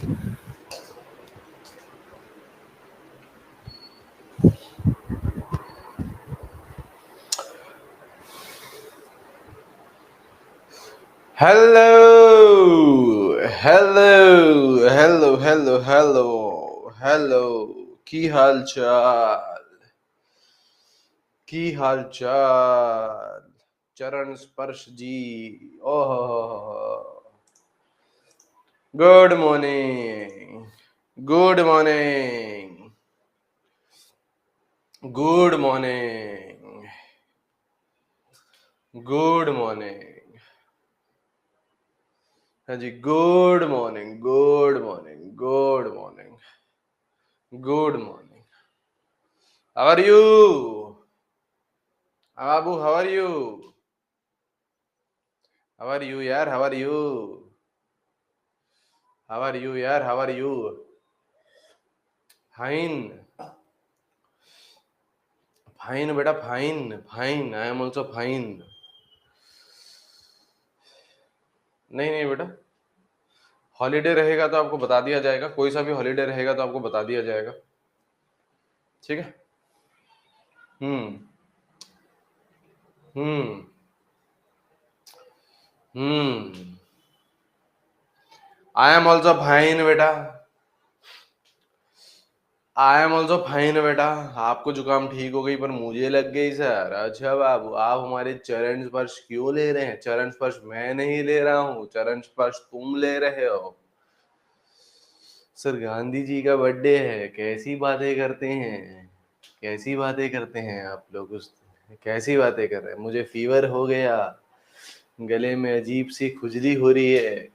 Hello hello hello hello hello hello. की हाल चाल, की हाल चाल चरण स्पर्श जी। Oh, good morning, good morning, good morning, good morning. हाँ जी, good morning, good morning, good morning, good morning. How are you बाबू? How are you? How are you यार? How are you? How are you यार? How are you? Fine, fine बेटा, fine fine, I am also fine. नहीं नहीं बेटा, holiday रहेगा तो आपको बता दिया जाएगा, कोई सा भी हॉलीडे रहेगा तो आपको बता दिया जाएगा, ठीक है? हम्म हम्म हम्म। आई एम ऑल्सो फाइन बेटा, आई एम ऑल्सो फाइन बेटा। आपको जुकाम ठीक हो गई पर मुझे लग गई सर। अच्छा बाबू, आप हमारे चरण स्पर्श क्यों ले रहे हैं? चरण स्पर्श मैं नहीं ले रहा हूँ, चरण स्पर्श तुम ले रहे हो। सर गांधी जी का बर्थडे है, कैसी बातें करते हैं, कैसी बातें करते हैं आप लोग। उस कैसी बातें कर रहे हैं? मुझे फीवर हो गया, गले में अजीब सी खुजली हो रही है,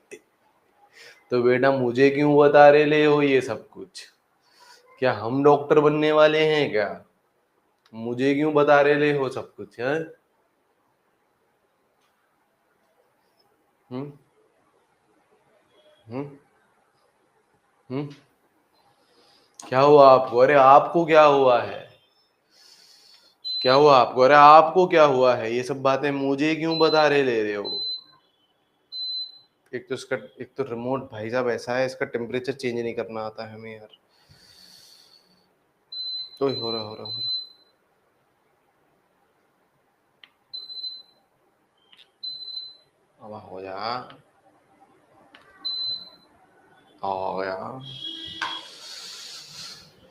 तो बेटा मुझे क्यों बता रहे ले हो ये सब कुछ? क्या हम डॉक्टर बनने वाले हैं क्या? मुझे क्यों बता रहे ले हो सब कुछ है? हम्म हम्म हम्म। क्या हुआ आपको? अरे आपको क्या हुआ है? क्या हुआ आपको? अरे आपको क्या हुआ है? ये सब बातें मुझे क्यों बता रहे हो? एक तो रिमोट भाई साहब ऐसा है, इसका टेम्परेचर चेंज नहीं करना आता है हमें यार। तो हो रहा। अब हो जा, हो गया।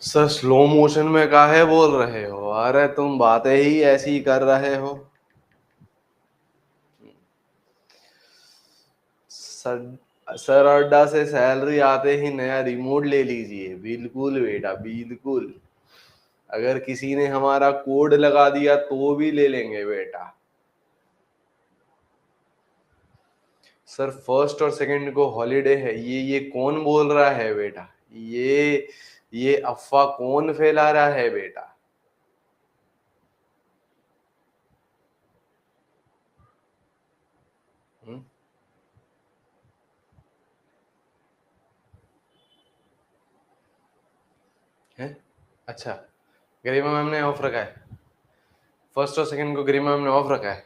सर स्लो मोशन में काहे बोल रहे हो? अरे तुम बातें ही ऐसी कर रहे हो। सर सर अड्डा से सैलरी आते ही नया रिमोट ले लीजिए, बिल्कुल बेटा बिल्कुल। अगर किसी ने हमारा कोड लगा दिया तो भी ले लेंगे बेटा। सर फर्स्ट और सेकंड को हॉलीडे है, ये कौन बोल रहा है बेटा? ये अफवाह कौन फैला रहा है बेटा? हम्म, है? अच्छा, गरिमा मैम ने ऑफ रखा है, फर्स्ट और सेकंड को गरिमा मैम ने ऑफ रखा है।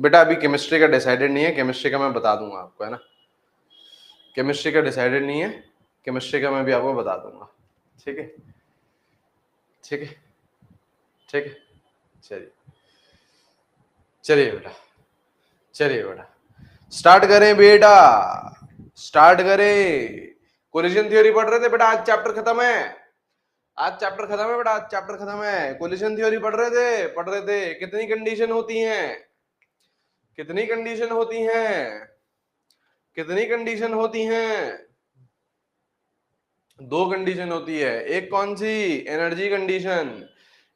बेटा अभी केमिस्ट्री का डिसाइडेड नहीं है, केमिस्ट्री का मैं बता दूंगा आपको, है ना? केमिस्ट्री का डिसाइडेड नहीं है, केमिस्ट्री का मैं भी आपको बता दूंगा, ठीक है? ठीक है, ठीक है। चलिए, चलिए बेटा, चलिए बेटा, स्टार्ट करें बेटा, स्टार्ट करें। कोलिजन थ्योरी पढ़ रहे थे बेटा, आज चैप्टर खत्म है, आज चैप्टर खत्म है बेटा, आज चैप्टर खत्म है। कोलिजन थ्योरी पढ़ रहे थे। कितनी कंडीशन होती हैं? कितनी कंडीशन होती हैं? कितनी कंडीशन होती हैं? दो कंडीशन होती है। एक कौन सी? Energy condition,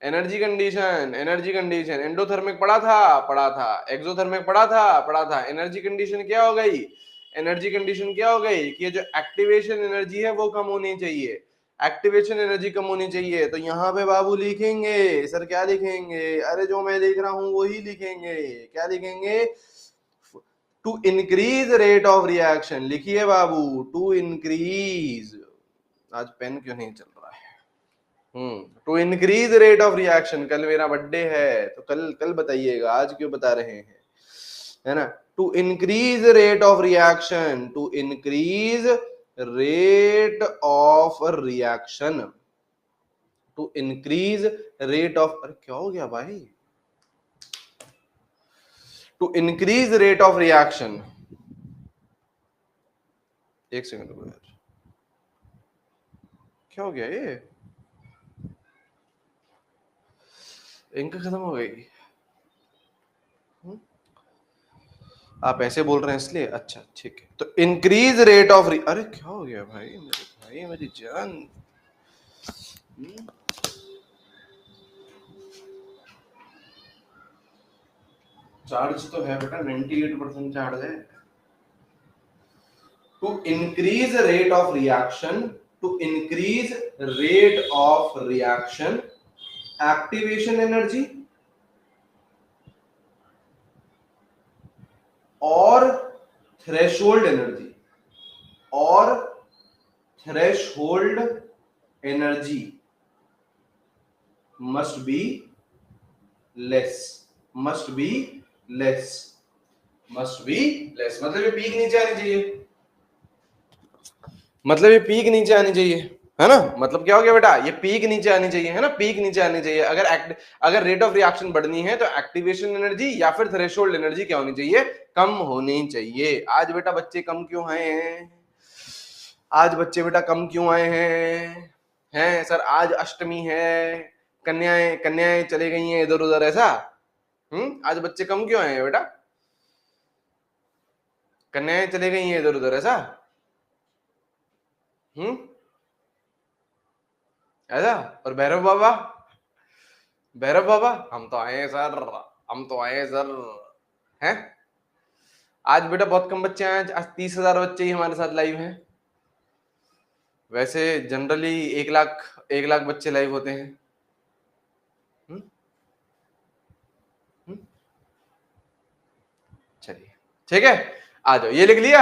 energy condition, energy condition. Endothermic पढ़ा था, पढ़ा था। एक्सोथर्मिक पढ़ा था, पढ़ा था। एनर्जी कंडीशन क्या हो गई? एनर्जी कंडीशन क्या हो गई कि जो एक्टिवेशन एनर्जी है वो कम होनी चाहिए, एक्टिवेशन एनर्जी कम होनी चाहिए। तो यहाँ पे बाबू लिखेंगे, सर क्या लिखेंगे? अरे जो मैं लिख रहा हूं वही लिखेंगे। क्या लिखेंगे? To increase rate of reaction. लिखिए बाबू, टू इंक्रीज। आज पेन क्यों नहीं चल रहा है? To increase rate of reaction. कल मेरा बर्थडे है तो कल कल बताइएगा, आज क्यों बता रहे हैं, है ना? To increase rate of reaction, to increase rate of reaction, to increase rate of, अरे क्या हो गया भाई, to increase rate of reaction, एक सेकंड रुको यार, क्या हो गया ये, इंक खत्म हो गई, आप ऐसे बोल रहे हैं इसलिए, अच्छा ठीक है, तो इंक्रीज रेट ऑफ, अरे क्या हो गया भाई, मेरे भाई मेरी जान, चार्ज तो है बेटा, 98% चार्ज है। To increase rate of reaction, to increase rate of reaction, activation energy और थ्रेशोल्ड एनर्जी, और threshold energy must be less, must be less, must be less, मतलब ये पीक नीचे आनी चाहिए, मतलब ये पीक नीचे आनी चाहिए, है ना, मतलब क्या हो गया बेटा, ये पीक नीचे आनी चाहिए, है ना, पीक नीचे आनी चाहिए। अगर रेट ऑफ रिएक्शन बढ़नी है तो एक्टिवेशन एनर्जी या फिर थ्रेशोल्ड एनर्जी क्या होनी चाहिए, कम होनी चाहिए। आज बेटा बच्चे कम क्यों आए हैं, आज बच्चे बेटा कम क्यों आए हैं सर, आज अष्टमी है, कन्याएं कन्याएं चले गई हैं इधर उधर, ऐसा, आज बच्चे कम क्यों आए हैं बेटा, कन्याएं चले गई हैं इधर उधर, ऐसा, ऐसा। और भैरव बाबा, भैरव बाबा, हम तो आए हैं सर, हम तो आए हैं सर, हैं, आज बेटा बहुत कम बच्चे आए, आज 30,000 बच्चे ही हमारे साथ लाइव हैं, वैसे जनरली 1 लाख बच्चे लाइव होते हैं। चलिए ठीक है, आ जाओ, ये लिख लिया,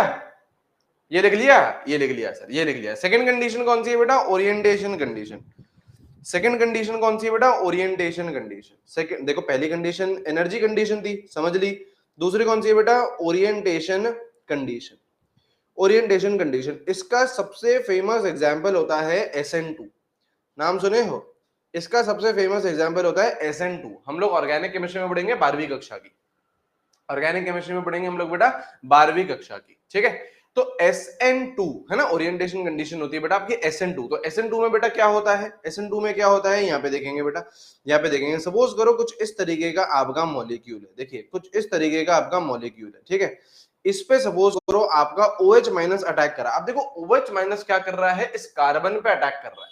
ये लिख लिया, ये लिख लिया सर, ये लिख लिया। सेकंड कंडीशन कौन सी है बेटा, ओरिएंटेशन कंडीशन। सेकंड कंडीशन कौन सी है बेटा, ओरिएंटेशन कंडीशन। सेकंड देखो, पहली कंडीशन एनर्जी कंडीशन थी, समझ ली, दूसरी कौन सी है बेटा, ओरिएंटेशन कंडीशन। ओरिएंटेशन कंडीशन, इसका सबसे फेमस एग्जांपल होता है SN2, नाम सुने हो, इसका सबसे फेमस एग्जांपल होता है SN2। हम लोग ऑर्गेनिक केमिस्ट्री में पढ़ेंगे 12वीं कक्षा की, ऑर्गेनिक केमिस्ट्री में पढ़ेंगे हम लोग बेटा 12वीं कक्षा की, ठीक है। तो SN2 है ना, ओरिएंटेशन कंडीशन होती है बेटा आपकी SN2। तो SN2 में बेटा क्या होता है, SN2 में क्या होता है, यहाँ पे देखेंगे बेटा, यहाँ पे देखेंगे, सपोज करो कुछ इस तरीके का आपका मॉलिक्यूल है, देखिए कुछ इस तरीके का आपका मॉलिक्यूल है, ठीक है, इस पे सपोज करो आपका OH माइनस अटैक करा। अब देखो OH माइनस क्या कर रहा है, इस कार्बन पे अटैक कर रहा है,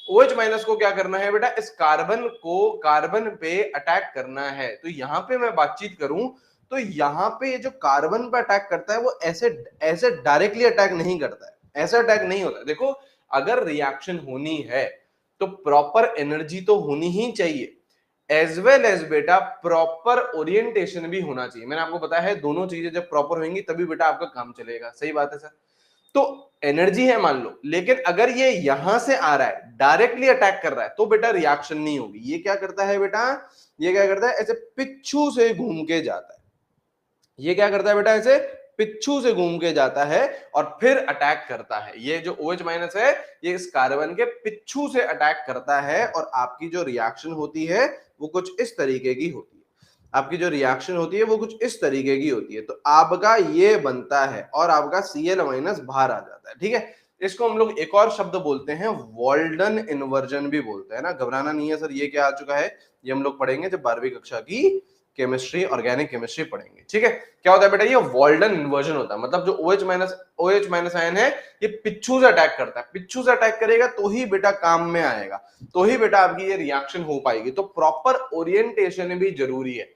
OH माइनस को क्या करना है बेटा, इस कार्बन को कार्बन पे अटैक करना है। तो यहाँ पे मैं बातचीत करूं तो यहाँ पे ये जो कार्बन पे अटैक करता है वो ऐसे ऐसे डायरेक्टली अटैक नहीं करता है, ऐसा अटैक नहीं होता है। देखो अगर रिएक्शन होनी है तो प्रॉपर एनर्जी तो होनी ही चाहिए, एज वेल एज बेटा प्रॉपर ओरिएंटेशन भी होना चाहिए। मैंने आपको बताया है दोनों चीजें जब प्रॉपर होंगी तभी बेटा आपका काम चलेगा, सही बात है सर। तो एनर्जी है मान लो, लेकिन अगर ये यहां से आ रहा है, डायरेक्टली अटैक कर रहा है, तो बेटा रिएक्शन नहीं होगी। ये क्या करता है बेटा, ये क्या करता है, ऐसे पिच्छू से घूम के जाता है, ये क्या करता है बेटा, ऐसे पिच्छू से घूम के जाता है और फिर अटैक करता है। ये जो OH माइनस है ये इस कार्बन के पिच्छू से अटैक करता है और आपकी जो रिएक्शन होती है वो कुछ इस तरीके की होती है, आपकी जो रिएक्शन होती है वो कुछ इस तरीके की होती है। तो आपका ये बनता है और आपका Cl माइनस बाहर आ जाता है, ठीक है। इसको हम लोग एक और शब्द बोलते हैं वॉल्डन इन्वर्जन भी बोलते हैं ना, घबराना नहीं है सर, ये क्या आ चुका है, ये हम लोग पढ़ेंगे जब 12वीं कक्षा की केमिस्ट्री ऑर्गेनिक केमिस्ट्री पढ़ेंगे, ठीक है। क्या होता है बेटा, ये वॉल्डन इन्वर्जन होता है, मतलब जो OH माइनस आयन है ये पिच्छू से अटैक करता है, पिच्छू से अटैक करेगा तो ही बेटा काम में आएगा, तो ही बेटा आपकी ये रिएक्शन हो पाएगी। तो प्रॉपर ओरिएंटेशन भी जरूरी है,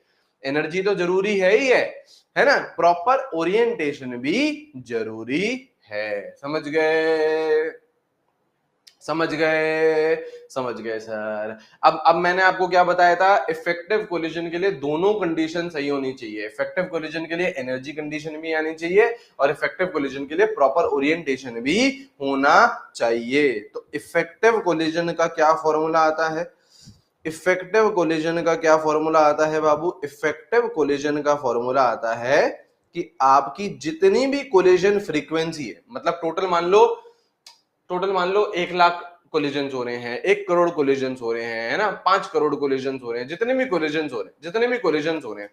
एनर्जी तो जरूरी है ही है ना, प्रॉपर ओरिएंटेशन भी जरूरी है। समझ गए, समझ गए, समझ गए सर। अब मैंने आपको क्या बताया था, इफेक्टिव कोलिजन के लिए दोनों कंडीशन सही होनी चाहिए। इफेक्टिव कोलिजन के लिए एनर्जी कंडीशन भी आनी चाहिए और इफेक्टिव कोलिजन के लिए प्रॉपर ओरिएंटेशन भी होना चाहिए। तो इफेक्टिव कोलिजन का क्या फॉर्मूला आता है, इफेक्टिव कोलिजन का क्या फॉर्मूला आता है बाबू, इफेक्टिव कोलिजन का फॉर्मूला आता है कि आपकी जितनी भी कोलिजन फ्रीक्वेंसी है, मतलब टोटल मान लो 1 लाख कोलिजन हो रहे हैं, 1 करोड़ कोलिजन हो रहे हैं, है ना, 5 करोड़ कोलिजन हो रहे हैं, जितने भी कोलिजन हो रहे हैं,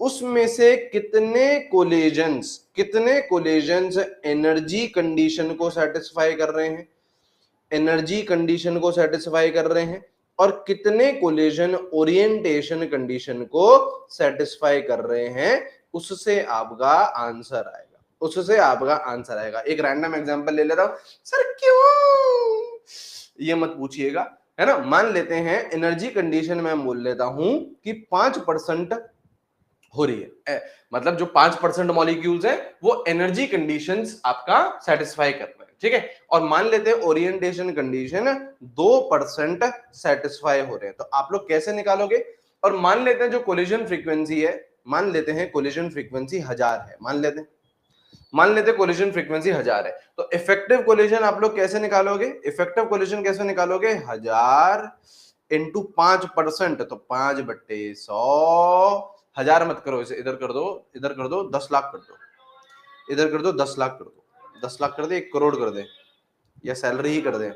उसमें से कितने कोलिजन्स एनर्जी कंडीशन को सेटिस्फाई कर रहे हैं, और कितने कोलिजन ओरिएंटेशन कंडीशन को सेटिस्फाई कर रहे हैं, उससे आपका आंसर आएगा। एक रैंडम एग्जांपल ले लेता हूं। सर क्यों, ये मत पूछिएगा, है ना। मान लेते हैं एनर्जी कंडीशन में बोल लेता हूं कि 5% हो रही है, मतलब जो 5% मॉलिक्यूल्स है वो एनर्जी कंडीशंस आपका सेटिस्फाई कर रहे हैं, ठीक है। और मान लेते हैं ओरिएंटेशन कंडीशन 2% सेटिस्फाई हो रहे हैं, तो आप लोग कैसे निकालोगे। और मान लेते हैं जो कोलिजन फ्रीक्वेंसी है, मान लेते हैं कोलिजन फ्रीक्वेंसी 1000 है, मान लेते हैं कोलिजन फ्रीक्वेंसी 1000 है, तो इफेक्टिव कोलिजन आप लोग कैसे निकालोगे, 1000 इंटू 5%, तो 5/100, 1000 मत करो, इसे इधर कर दो 10 लाख कर दो, इधर कर दो 10 लाख कर दो, 10 लाख कर दे, 1 करोड़ कर दे, या सैलरी ही कर दे।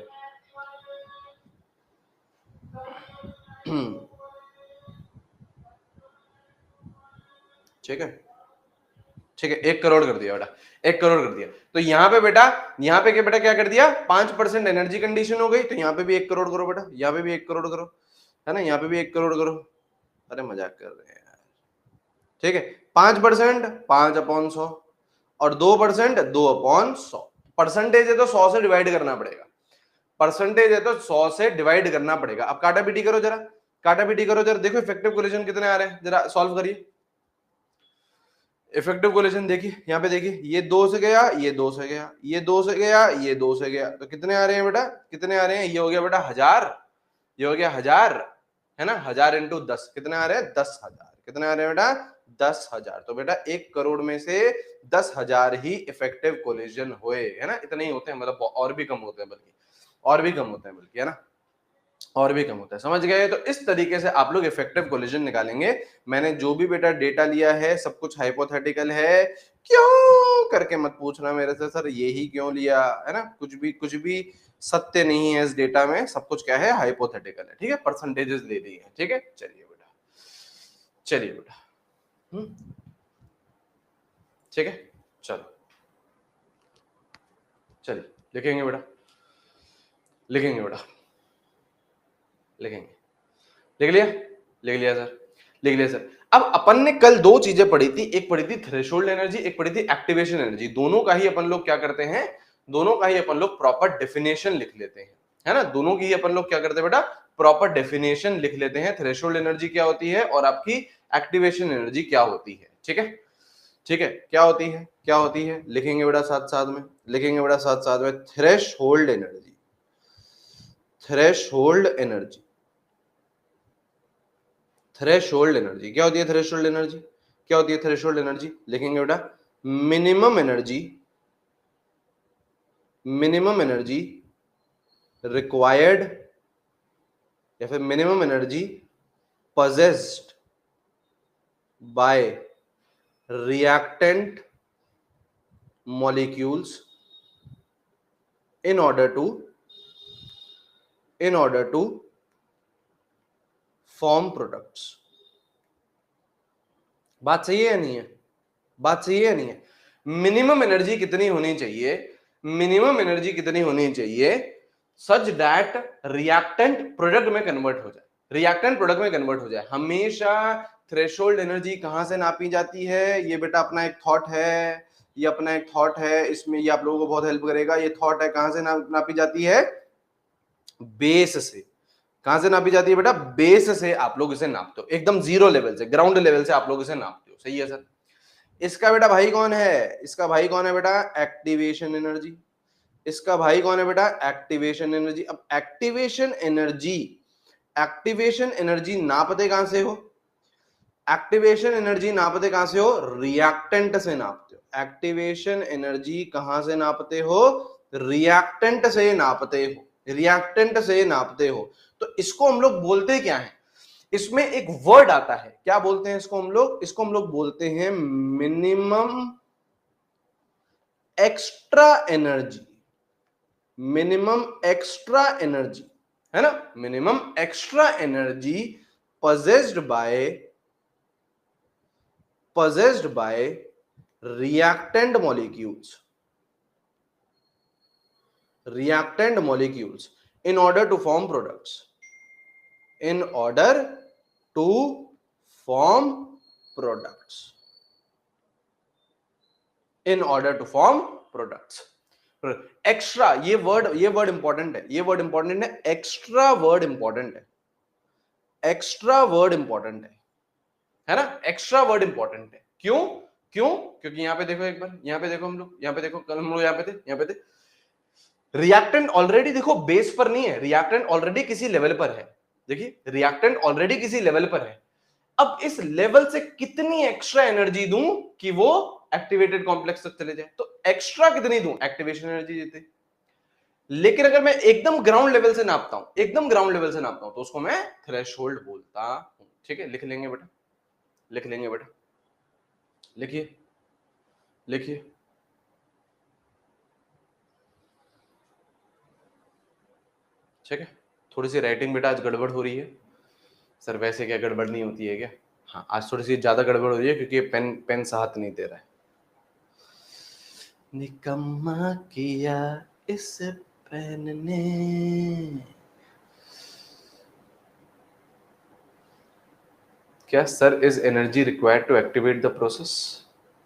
ठीक है, 1 करोड़ कर दिया बेटा, 1 करोड़ कर दिया। तो यहाँ पे बेटा क्या कर दिया, 5% एनर्जी कंडीशन हो गई, तो यहाँ पे भी 1 करोड़ करो बेटा, यहाँ पे भी 1 करोड़ करो, है ना, यहाँ पे भी 1 करोड़ करो। अरे मजाक कर रहे हैं यार, ठीक है। 5% 5/100 और 2% 2/100। परसेंटेज है तो 100 से डिवाइड करना पड़ेगा, अब काटा पीटी करो जरा, देखो इफेक्टिव कोलिजन कितने आ रहे हैं, जरा सॉल्व करिए। इफेक्टिव कोलिजन देखिए, यहाँ पे देखिए, ये 2 से गया, ये 2 से गया, ये 2 से गया, ये 2 से गया, तो कितने आ रहे हैं बेटा, ये हो गया बेटा 1000, ये हो गया 1000, है ना, 1000 इंटू 10 कितने आ रहे हैं, 10,000, कितने आ रहे हैं बेटा, 10,000। तो बेटा 1 करोड़ में से 10,000 ही इफेक्टिव कोलिजन हुए, है ना, इतने ही होते हैं, मतलब और भी कम होते हैं बल्कि, है ना, और भी कम होता है, समझ गए। तो इस तरीके से आप लोग इफेक्टिव कोलिजन निकालेंगे। मैंने जो भी बेटा डेटा लिया है सब कुछ हाइपोथेटिकल है, क्यों करके मत पूछना मेरे से, सर यही क्यों लिया, है ना, कुछ भी सत्य नहीं है इस डेटा में, सब कुछ क्या है, हाइपोथेटिकल है, ठीक है, परसेंटेजेस ले ली है, ठीक है। चलिए बेटा, ठीक है, चलो चलिए लिखेंगे बेटा, लिख लिया सर। अब अपन ने कल 2 चीजें पढ़ी थी, एक पढ़ी थी थ्रेशोल्ड एनर्जी, एक पढ़ी थी एक्टिवेशन एनर्जी। दोनों का ही अपन लोग क्या करते हैं, प्रॉपर डेफिनेशन लिख लेते हैं, है ना, दोनों की अपन लोग क्या करते हैं बेटा, प्रॉपर डेफिनेशन लिख लेते हैं। थ्रेशोल्ड एनर्जी क्या होती है और आपकी एक्टिवेशन एनर्जी क्या होती है, ठीक है, क्या होती है, लिखेंगे बेटा साथ साथ में, थ्रेशोल्ड एनर्जी, थ्रेशोल्ड एनर्जी क्या होती है, थ्रेशोल्ड एनर्जी, लिखेंगे बेटा मिनिमम एनर्जी रिक्वायर्ड, या फिर minimum energy possessed by reactant molecules in order to form products। बात सही है या नहीं है, मिनिमम एनर्जी कितनी होनी चाहिए, सच दैट रिएक्टेंट प्रोडक्ट में कन्वर्ट हो जाए, हमेशा थ्रेशोल्ड एनर्जी कहां से नापी जाती है, ये बेटा अपना एक थॉट है, इसमें ये आप लोगों को बहुत हेल्प करेगा। ये थॉट है, कहां से नापी जाती है, बेस से। कहां से नापी जाती है बेटा, बेस से आप लोग इसे नापते हो, एकदम जीरो लेवल से, ग्राउंड लेवल से आप लोग इसे नापते हो, सही है सर। इसका बेटा भाई कौन है, बेटा एक्टिवेशन एनर्जी। इसका भाई कौन है बेटा, एक्टिवेशन एनर्जी। अब एक्टिवेशन एनर्जी नापते कहां से हो, रिएक्टेंट से नापते हो। एक्टिवेशन एनर्जी कहां से नापते हो, रिएक्टेंट से नापते हो। तो इसको हम लोग बोलते क्या है, इसमें एक वर्ड आता है, क्या बोलते हैं इसको हम लोग? इसको हम लोग बोलते हैं minimum extra energy. Minimum extra energy है ना, minimum extra energy possessed by reactant molecules in order to form products, in order to form products, in order to form products। Extra, ये वर्ड इंपॉर्टेंट है, ये word important है, extra word important है, extra word important है ना, extra word important है। क्यों? क्यों? क्योंकि यहां पे देखो, एक बार यहां पे देखो, हम लोग यहां पे देखो, कल हम लोग यहां पे थे, रिएक्टेंट ऑलरेडी देखो बेस पर नहीं है, रिएक्टेंट ऑलरेडी किसी लेवल पर है। देखिए, रिएक्टेंट ऑलरेडी किसी लेवल पर है। अब इस लेवल से कितनी एक्स्ट्रा एनर्जी दूं कि वो एक्टिवेटेड कॉम्प्लेक्स तक चले जाए? तो एक्स्ट्रा कितनी दूं? एक्टिवेशन एनर्जी देते। लेकिन अगर मैं एकदम ग्राउंड लेवल से नापता हूं, एकदम ग्राउंड लेवल से नापता हूं, तो उसको मैं थ्रेशोल्ड बोलता हूं। ठीक है, लिख लेंगे बेटा, लिख लेंगे बेटा, लिखिए लिखिए। ठीक है, थोड़ी सी राइटिंग बेटा आज गड़बड़ हो रही है सर। वैसे क्या गड़बड़ नहीं होती है क्या? हाँ, आज थोड़ी सी ज्यादा गड़बड़ हो रही है क्योंकि पेन साथ नहीं दे रहा है। निकम्मा किया इस पेन ने। क्या sir, is energy required to activate the process?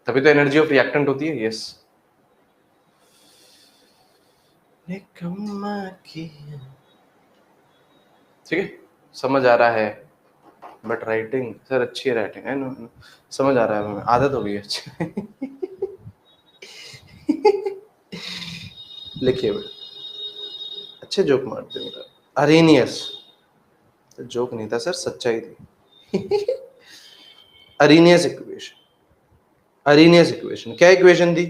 तभी तो एनर्जी ऑफ रिएक्टेंट होती है। यस, निकम्मा किया। ठीक है, समझ आ रहा है, बट राइटिंग सर अच्छी है, राइटिंग है ना, समझ आ रहा है, हमें आदत हो गई है अच्छी। लिखिए बेटा, अच्छे जोक मारते हैं बेटा। अरेनियस, तो जोक नहीं था सर, सच्चाई थी। अरेनियस इक्वेशन, अरेनियस इक्वेशन क्या इक्वेशन थी?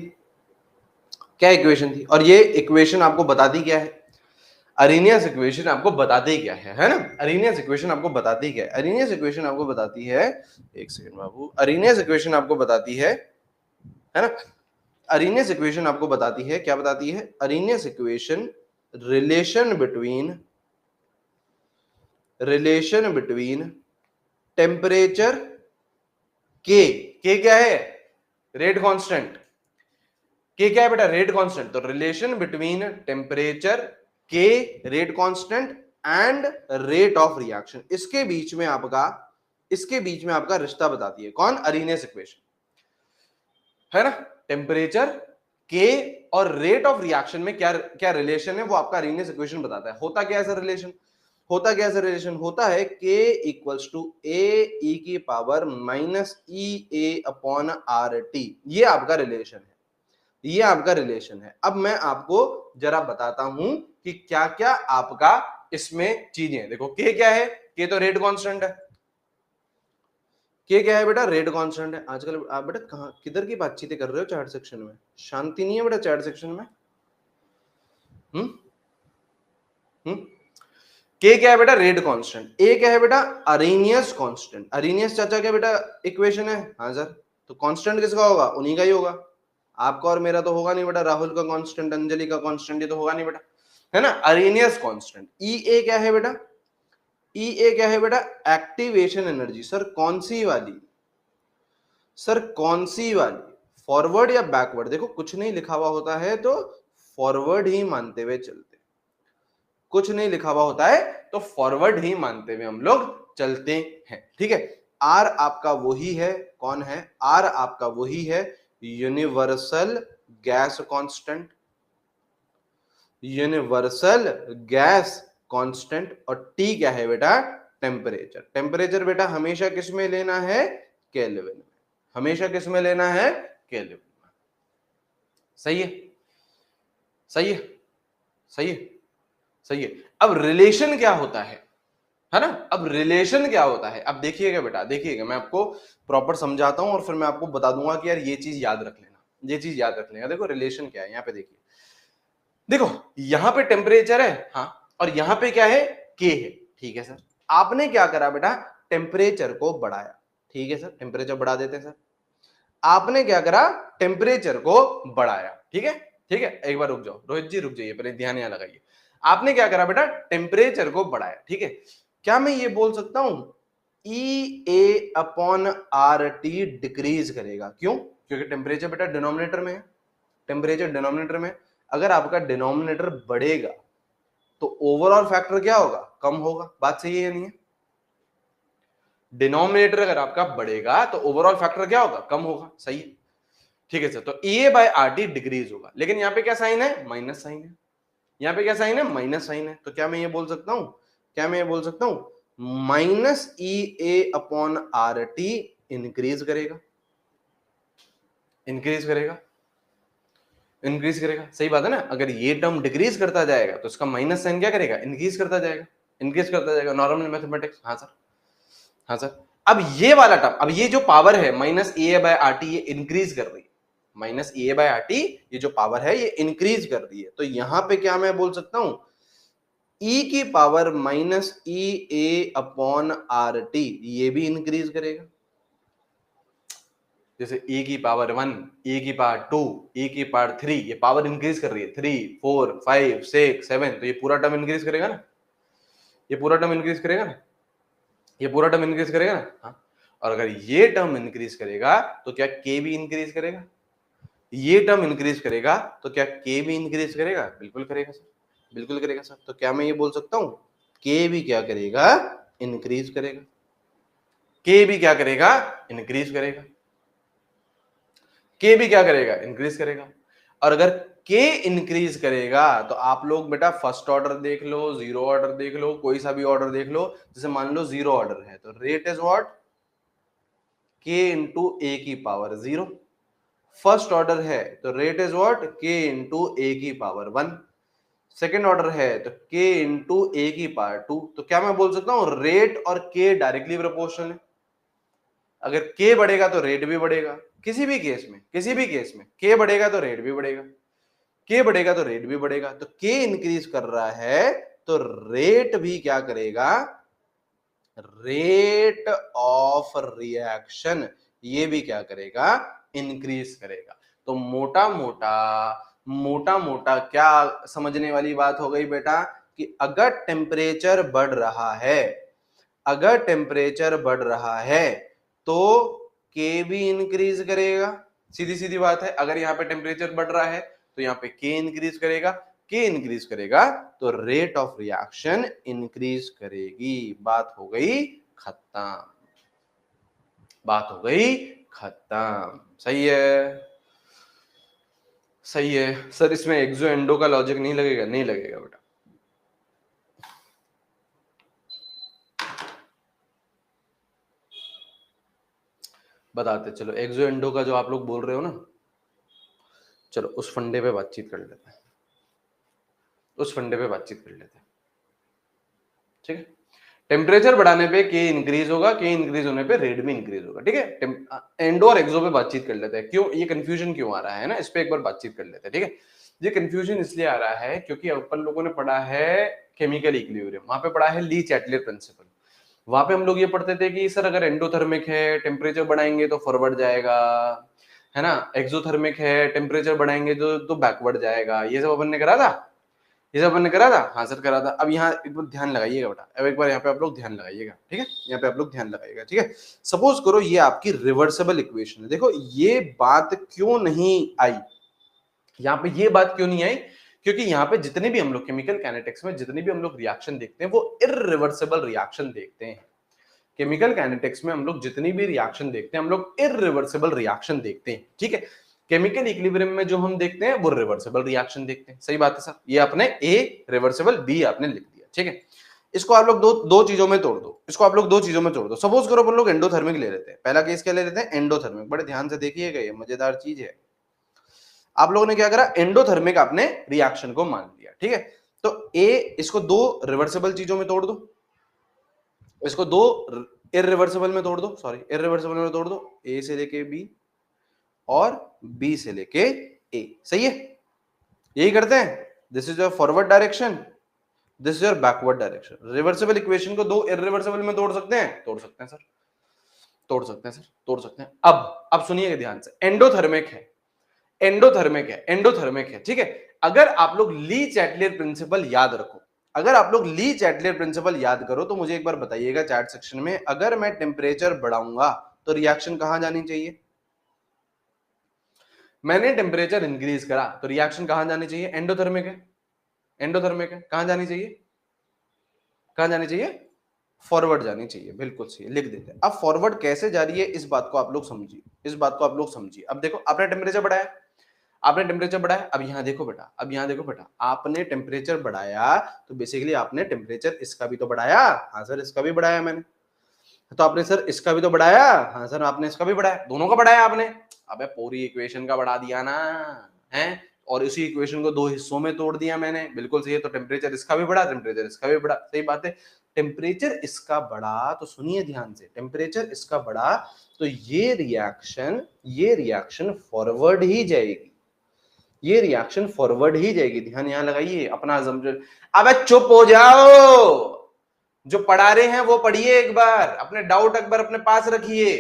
क्या इक्वेशन थी? और ये इक्वेशन आपको बताती क्या है? अरेनियस इक्वेशन आपको बताती क्या है ना? अरेनियस इक्वेशन आपको बताती क्या है? अरेनियस इक्वेशन आपको बताती है, एक सेकंड बाबू, अरेनियस इक्वेशन आपको बताती है ना? अरेनियस इक्वेशन आपको बताती है, क्या बताती है? Arrhenius equation relation between temperature के क्या है? Rate constant. के क्या है बेटा? Rate constant. तो रिलेशन बिटवीन टेम्परेचर के, rate constant, and rate of reaction, इसके बीच में आपका रिश्ता बताती है। कौन? अरेनियस इक्वेशन, है ना? टेम्परेचर के और रेट ऑफ रिएक्शन में क्या क्या रिलेशन है, वो आपका अरेनियस इक्वेशन बताता है। होता क्या है सर रिलेशन? होता है k equals to a e की power minus E A upon R T. ये आपका रिलेशन है, ये आपका रिलेशन है। अब मैं आपको जरा बताता हूं कि क्या क्या आपका इसमें चीजें। देखो, k क्या है? k तो रेट कांस्टेंट है। k क्या है बेटा? रेट कांस्टेंट है। आजकल आप बेटा कहां किधर की बातचीतें कर रहे हो? चैट सेक्शन में शांति नहीं है बेटा, चैट सेक्शन में। के क्या है बेटा? Rate constant. ए क्या है बेटा? Arrhenius constant. अरेनियस चाचा क्या बेटा इक्वेशन है? हाँ सर, तो कांस्टेंट किसका होगा? उन्हीं का ही होगा। आपका और मेरा तो होगा नहीं बेटा, राहुल का कांस्टेंट, अंजलि का कांस्टेंट, ये तो होगा नहीं बेटा, है ना? Arrhenius constant. ई ए क्या है बेटा? ई ए क्या है बेटा? Activation energy. सर कौन सी वाली? सर कौन सी वाली? फॉरवर्ड या बैकवर्ड? देखो, कुछ नहीं लिखा हुआ होता है तो फॉरवर्ड ही मानते हुए चलते, कुछ नहीं लिखा हुआ होता है तो फॉरवर्ड ही मानते हुए हम लोग चलते हैं। ठीक है, आर आपका वही है, कौन है? आर आपका वही है, universal gas constant, universal gas constant. और टी क्या है बेटा? टेम्परेचर। टेम्परेचर बेटा हमेशा किस में लेना है? केल्विन में। हमेशा किस में लेना है? केल्विन में। सही है, सही है, सही है, सही है। अब रिलेशन क्या होता है ना? अब रिलेशन क्या होता है? अब देखिएगा बेटा, देखिएगा, मैं आपको प्रॉपर समझाता हूं और फिर मैं आपको बता दूंगा कि यार ये चीज याद रख लेना, ये चीज याद रख लेना। देखो रिलेशन क्या है, यहां पे देखिए, देखो यहां पे टेम्परेचर है, हाँ, और यहां पे क्या है? के है। ठीक है सर, आपने क्या करा बेटा? टेम्परेचर को बढ़ाया। ठीक है सर, टेम्परेचर बढ़ा देते हैं सर। आपने क्या करा, टेम्परेचर को बढ़ाया। ठीक है, ठीक है, एक बार रुक जाओ रोहित जी, रुक जाइए, पहले ध्यान यहां लगाइए। आपने क्या करा बेटा, टेम्परेचर को बढ़ाया। ठीक है, क्या मैं ये बोल सकता हूं ई A upon R T decrease करेगा? क्यों? क्योंकि टेम्परेचर बेटा डिनोमिनेटर में है, टेम्परेचर डिनोमिनेटर में। अगर आपका डिनोमिनेटर बढ़ेगा तो ओवरऑल फैक्टर क्या होगा, कम होगा। बात सही है या नहीं है? डिनोमिनेटर अगर आपका बढ़ेगा तो ओवरऑल फैक्टर क्या होगा, कम होगा। सही है, ठीक है सर। तो ए बाय आर टी डिक्रीज होगा, लेकिन यहां पे क्या साइन है, माइनस साइन है। यहां पे क्या साइन है, माइनस साइन है। तो क्या मैं ये बोल सकता हूं, क्या मैं ये बोल सकता हूं minus E A upon R T increase करेगा, इंक्रीज करेगा, इंक्रीज करेगा। सही बात है ना? अगर ये टर्म डिक्रीज करता जाएगा तो इसका माइनस साइन क्या करेगा, इंक्रीज करता जाएगा, इंक्रीज करता जाएगा। Normal mathematics. हाँ सर, हाँ सर। अब ये वाला टर्म, अब ये जो पावर है minus A by are T, ये इंक्रीज कर रही है। Minus A by are T, ये जो पावर है ये इंक्रीज कर रही है। तो यहां पे क्या मैं बोल सकता हूं, ई की power minus E A upon R T, ये भी इंक्रीज करेगा। जैसे ए की पावर 1, ए की पावर 2, ए की पावर 3, ये पावर इंक्रीज कर रही है। 3, 4, 5, 6, 7, तो ये पूरा टर्म इंक्रीज करेगा ना, ये पूरा टर्म इंक्रीज करेगा ना, ये पूरा टर्म इंक्रीज करेगा ना। हाँ, और अगर ये टर्म इंक्रीज करेगा तो क्या के भी इंक्रीज करेगा? ये टर्म इंक्रीज करेगा तो क्या के भी इंक्रीज करेगा? बिल्कुल करेगा सर, बिल्कुल करेगा सर। तो क्या मैं ये बोल सकता हूं के भी क्या करेगा, इंक्रीज करेगा। के भी क्या करेगा, इंक्रीज करेगा। के भी क्या करेगा, इंक्रीज करेगा। और अगर के इंक्रीज करेगा तो आप लोग बेटा फर्स्ट ऑर्डर देख लो, जीरो ऑर्डर देख लो, कोई सा भी ऑर्डर देख लो। जैसे मान लो जीरो ऑर्डर है तो रेट इज व्हाट, के इंटू ए की पावर 0। फर्स्ट ऑर्डर है तो रेट इज व्हाट, के इंटू ए की पावर 1। सेकेंड ऑर्डर है तो के इंटू ए की पावर 2। तो क्या मैं बोल सकता हूं रेट और के डायरेक्टली प्रोपोर्शनल है। अगर के बढ़ेगा तो रेट भी बढ़ेगा। किसी भी केस में, किसी भी केस में के बढ़ेगा तो रेट भी बढ़ेगा, के बढ़ेगा तो रेट भी बढ़ेगा। तो के इंक्रीज कर रहा है तो रेट भी क्या करेगा, रेट ऑफ रिएक्शन ये भी क्या करेगा, इंक्रीज करेगा। तो मोटा मोटा, मोटा मोटा क्या समझने वाली बात हो गई बेटा, कि अगर टेम्परेचर बढ़ रहा है, अगर टेम्परेचर बढ़ रहा है तो के भी इंक्रीज करेगा। सीधी सीधी बात है, अगर यहाँ पे टेम्परेचर बढ़ रहा है तो यहाँ पे के इंक्रीज करेगा, के इंक्रीज करेगा तो रेट ऑफ रिएक्शन इंक्रीज करेगी। बात हो गई खत्म, बात हो गई खत्म। सही है, सही है सर। इसमें एक्सो एंडो का लॉजिक नहीं लगेगा? नहीं लगेगा बेटा। बताते चलो, एक्सो एंडो का जो आप लोग बोल रहे हो ना, चलो उस फंडे पे बातचीत कर लेते हैं, उस फंडे पे बातचीत कर लेते हैं। ठीक है, टेम्परेचर बढ़ाने पे के इंक्रीज होगा, के इंक्रीज होने पे रेट भी इंक्रीज होगा। ठीक है, एंडो और एक्सो पे बातचीत कर लेते हैं। क्यों ये कंफ्यूजन क्यों आ रहा है ना, इस पे एक बार बातचीत कर लेते हैं। ठीक है, ये कंफ्यूजन इसलिए आ रहा है क्योंकि अपन लोगों ने पढ़ा है केमिकल इक्विलिब्रियम, वहां पे पढ़ा है ली चैटलर प्रिंसिपल। वहां पे हम लोग ये पढ़ते थे कि सर अगर एंडोथर्मिक है टेम्परेचर बढ़ाएंगे तो फॉरवर्ड जाएगा, है ना, एक्सोथर्मिक है टेम्परेचर बढ़ाएंगे तो बैकवर्ड जाएगा। ये सब अपन ने करा था, ये सब अपन ने करा था। हाँ सर करा था। अब यहाँ एक बार ध्यान लगाइएगा बेटा, अब एक बार यहाँ पे आप लोग ध्यान लगाइएगा। ठीक है, यहाँ पे आप लोग ध्यान लगाइएगा। ठीक है, सपोज करो ये आपकी रिवर्सिबल इक्वेशन है। देखो ये बात क्यों नहीं आई, यहाँ पे ये बात क्यों नहीं आई, क्योंकि यहाँ पे जितने भी हम लोग केमिकल काइनेटिक्स में जितने भी हम लोग रिएक्शन देखते हैं वो इररिवर्सिबल रिएक्शन देखते हैं। केमिकल काइनेटिक्स में हम लोग जितनी भी रिएक्शन देखते हैं हम लोग इररिवर्सिबल रिएक्शन देखते हैं। ठीक है, केमिकल इक्विलिब्रियम में जो हम देखते हैं वो रिवर्सिबल रिएक्शन देखते हैं। सही बात है सर, ये आपने ए रिवर्सिबल, बी आपने लिख दिया। ठीक है, इसको आप लोग दो चीजों में तोड़ दो, इसको आप लोग दो चीजों में तोड़ दो। सपोज करो अपन लोग एंडोथर्मिक ले लेते हैं। पहला केस क्या ले लेते हैं, एंडोथर्मिक। बड़े ध्यान से देखिएगा, ये मजेदार चीज है। आप लोगों ने क्या करा, एंडोथर्मिक आपने रिएक्शन को मान लिया। ठीक है, तो ए, इसको दो रिवर्सिबल चीजों में तोड़ दो, इसको दो इररिवर्सिबल में तोड़ दो, सॉरी इररिवर्सिबल में तोड़ दो, ए से लेके बी और बी से लेके ए। सही है, यही करते हैं। This is your forward direction, this is your backward direction. Reversible equation को दो इररिवर्सिबल में तोड़ सकते हैं, तोड़ सकते हैं सर, तोड़ सकते हैं सर, तोड़ सकते हैं। अब सुनिए ध्यान से, एंडोथर्मिक है, एंडोथर्मिक है, एंडोथर्मिक है, ठीक है। अगर आप लोग ली चैटलियर प्रिंसिपल याद रखो, अगर आप लोग ली चैटलियर प्रिंसिपल याद करो तो मुझे एक बार बताइएगा चैट सेक्शन में, अगर मैं टेम्परेचर बढ़ाऊंगा तो रिएक्शन कहां जानी चाहिए? मैंने टेम्परेचर इंक्रीज करा तो रिएक्शन कहां जानी चाहिए? एंडोथर्मिक है, एंडोथर्मिक है, कहां जानी चाहिए? कहां जानी चाहिए? फॉरवर्ड जानी चाहिए, बिल्कुल सही, लिख देते हैं। अब फॉरवर्ड कैसे जा रही है इस बात को आप लोग समझिए, इस बात को आप लोग समझिए। अब देखो, आपने टेम्परेचर बढ़ाया, आपने टेम्परेचर बढ़ाया, अब यहां देखो बेटा, अब यहां देखो बेटा, आपने टेम्परेचर बढ़ाया तो बेसिकली आपने टेम्परेचर इसका भी तो बढ़ाया। हाँ सर, इसका भी बढ़ाया मैंने। तो आपने सर इसका भी तो बढ़ाया। हाँ सर, आपने इसका भी बढ़ाया, दोनों का बढ़ाया आपने। अबे पूरी इक्वेशन का बढ़ा दिया ना, है, और इसी इक्वेशन को दो हिस्सों में तोड़ दिया मैंने, बिल्कुल सही है। तो टेम्परेचर इसका भी बढ़ा, टेम्परेचर इसका भी बढ़ा, सही बात है। टेम्परेचर इसका बढ़ा तो सुनिए ध्यान से, टेम्परेचर इसका बढ़ा तो ये रिएक्शन फॉरवर्ड ही जाएगी, ये रिएक्शन फॉरवर्ड ही जाएगी। ध्यान यहां लगाइए अपना assumption। अबे चुप हो जाओ, जो पढ़ा रहे हैं वो पढ़िए एक बार, अपने डाउट एक बार अपने पास रखिए।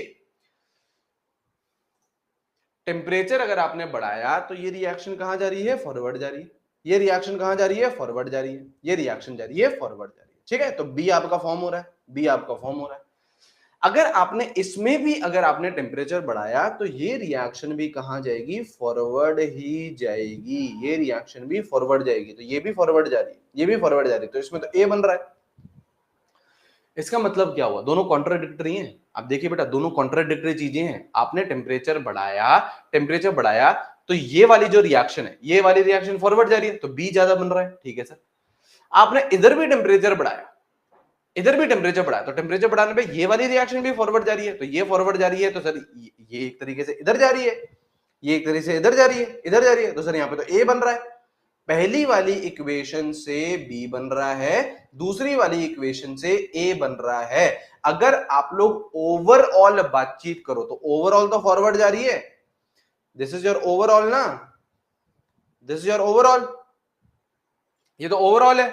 टेम्परेचर अगर आपने बढ़ाया तो ये रिएक्शन कहां जा रही है? फॉरवर्ड जा रही है। ये रिएक्शन कहां जा रही है? फॉरवर्ड जा रही है। ये रिएक्शन जा रही है फॉरवर्ड जा रही है, ठीक है। तो बी आपका फॉर्म हो रहा है, बी आपका फॉर्म हो रहा है। अगर आपने इसमें भी अगर आपने टेम्परेचर बढ़ाया तो ये रिएक्शन भी कहां जाएगी? फॉरवर्ड ही जाएगी, ये रिएक्शन भी फॉरवर्ड जाएगी। तो ये भी फॉरवर्ड जा रही है, ये भी फॉरवर्ड जा रही है, तो इसमें तो ए बन रहा है। इसका मतलब क्या हुआ? दोनों कॉन्ट्राडिक्टरी हैं। आप देखिए बेटा, दोनों कॉन्ट्राडिक्टरी चीजें हैं। आपने टेम्परेचर बढ़ाया, टेम्परेचर बढ़ाया तो ये वाली जो रिएक्शन है, ये वाली रिएक्शन फॉरवर्ड जा रही है, तो बी ज्यादा बन रहा है, ठीक है सर। आपने इधर भी टेम्परेचर बढ़ाया, इधर भी टेम्परेचर बढ़ाया, तो टेम्परेचर बढ़ाने पे ये वाली रिएक्शन भी फॉरवर्ड जा रही है, तो ये फॉरवर्ड जा रही है, तो सर ये एक तरीके से इधर जा रही है, ये एक तरीके से इधर जा रही है, इधर जा रही है, तो सर यहाँ पे तो ए बन रहा है। पहली वाली इक्वेशन से बी बन रहा है, दूसरी वाली इक्वेशन से ए बन रहा है। अगर आप लोग ओवरऑल बातचीत करो तो ओवरऑल तो फॉरवर्ड जा रही है। दिस इज योर ओवरऑल ना, दिस इज योर ओवरऑल, ये तो ओवरऑल है,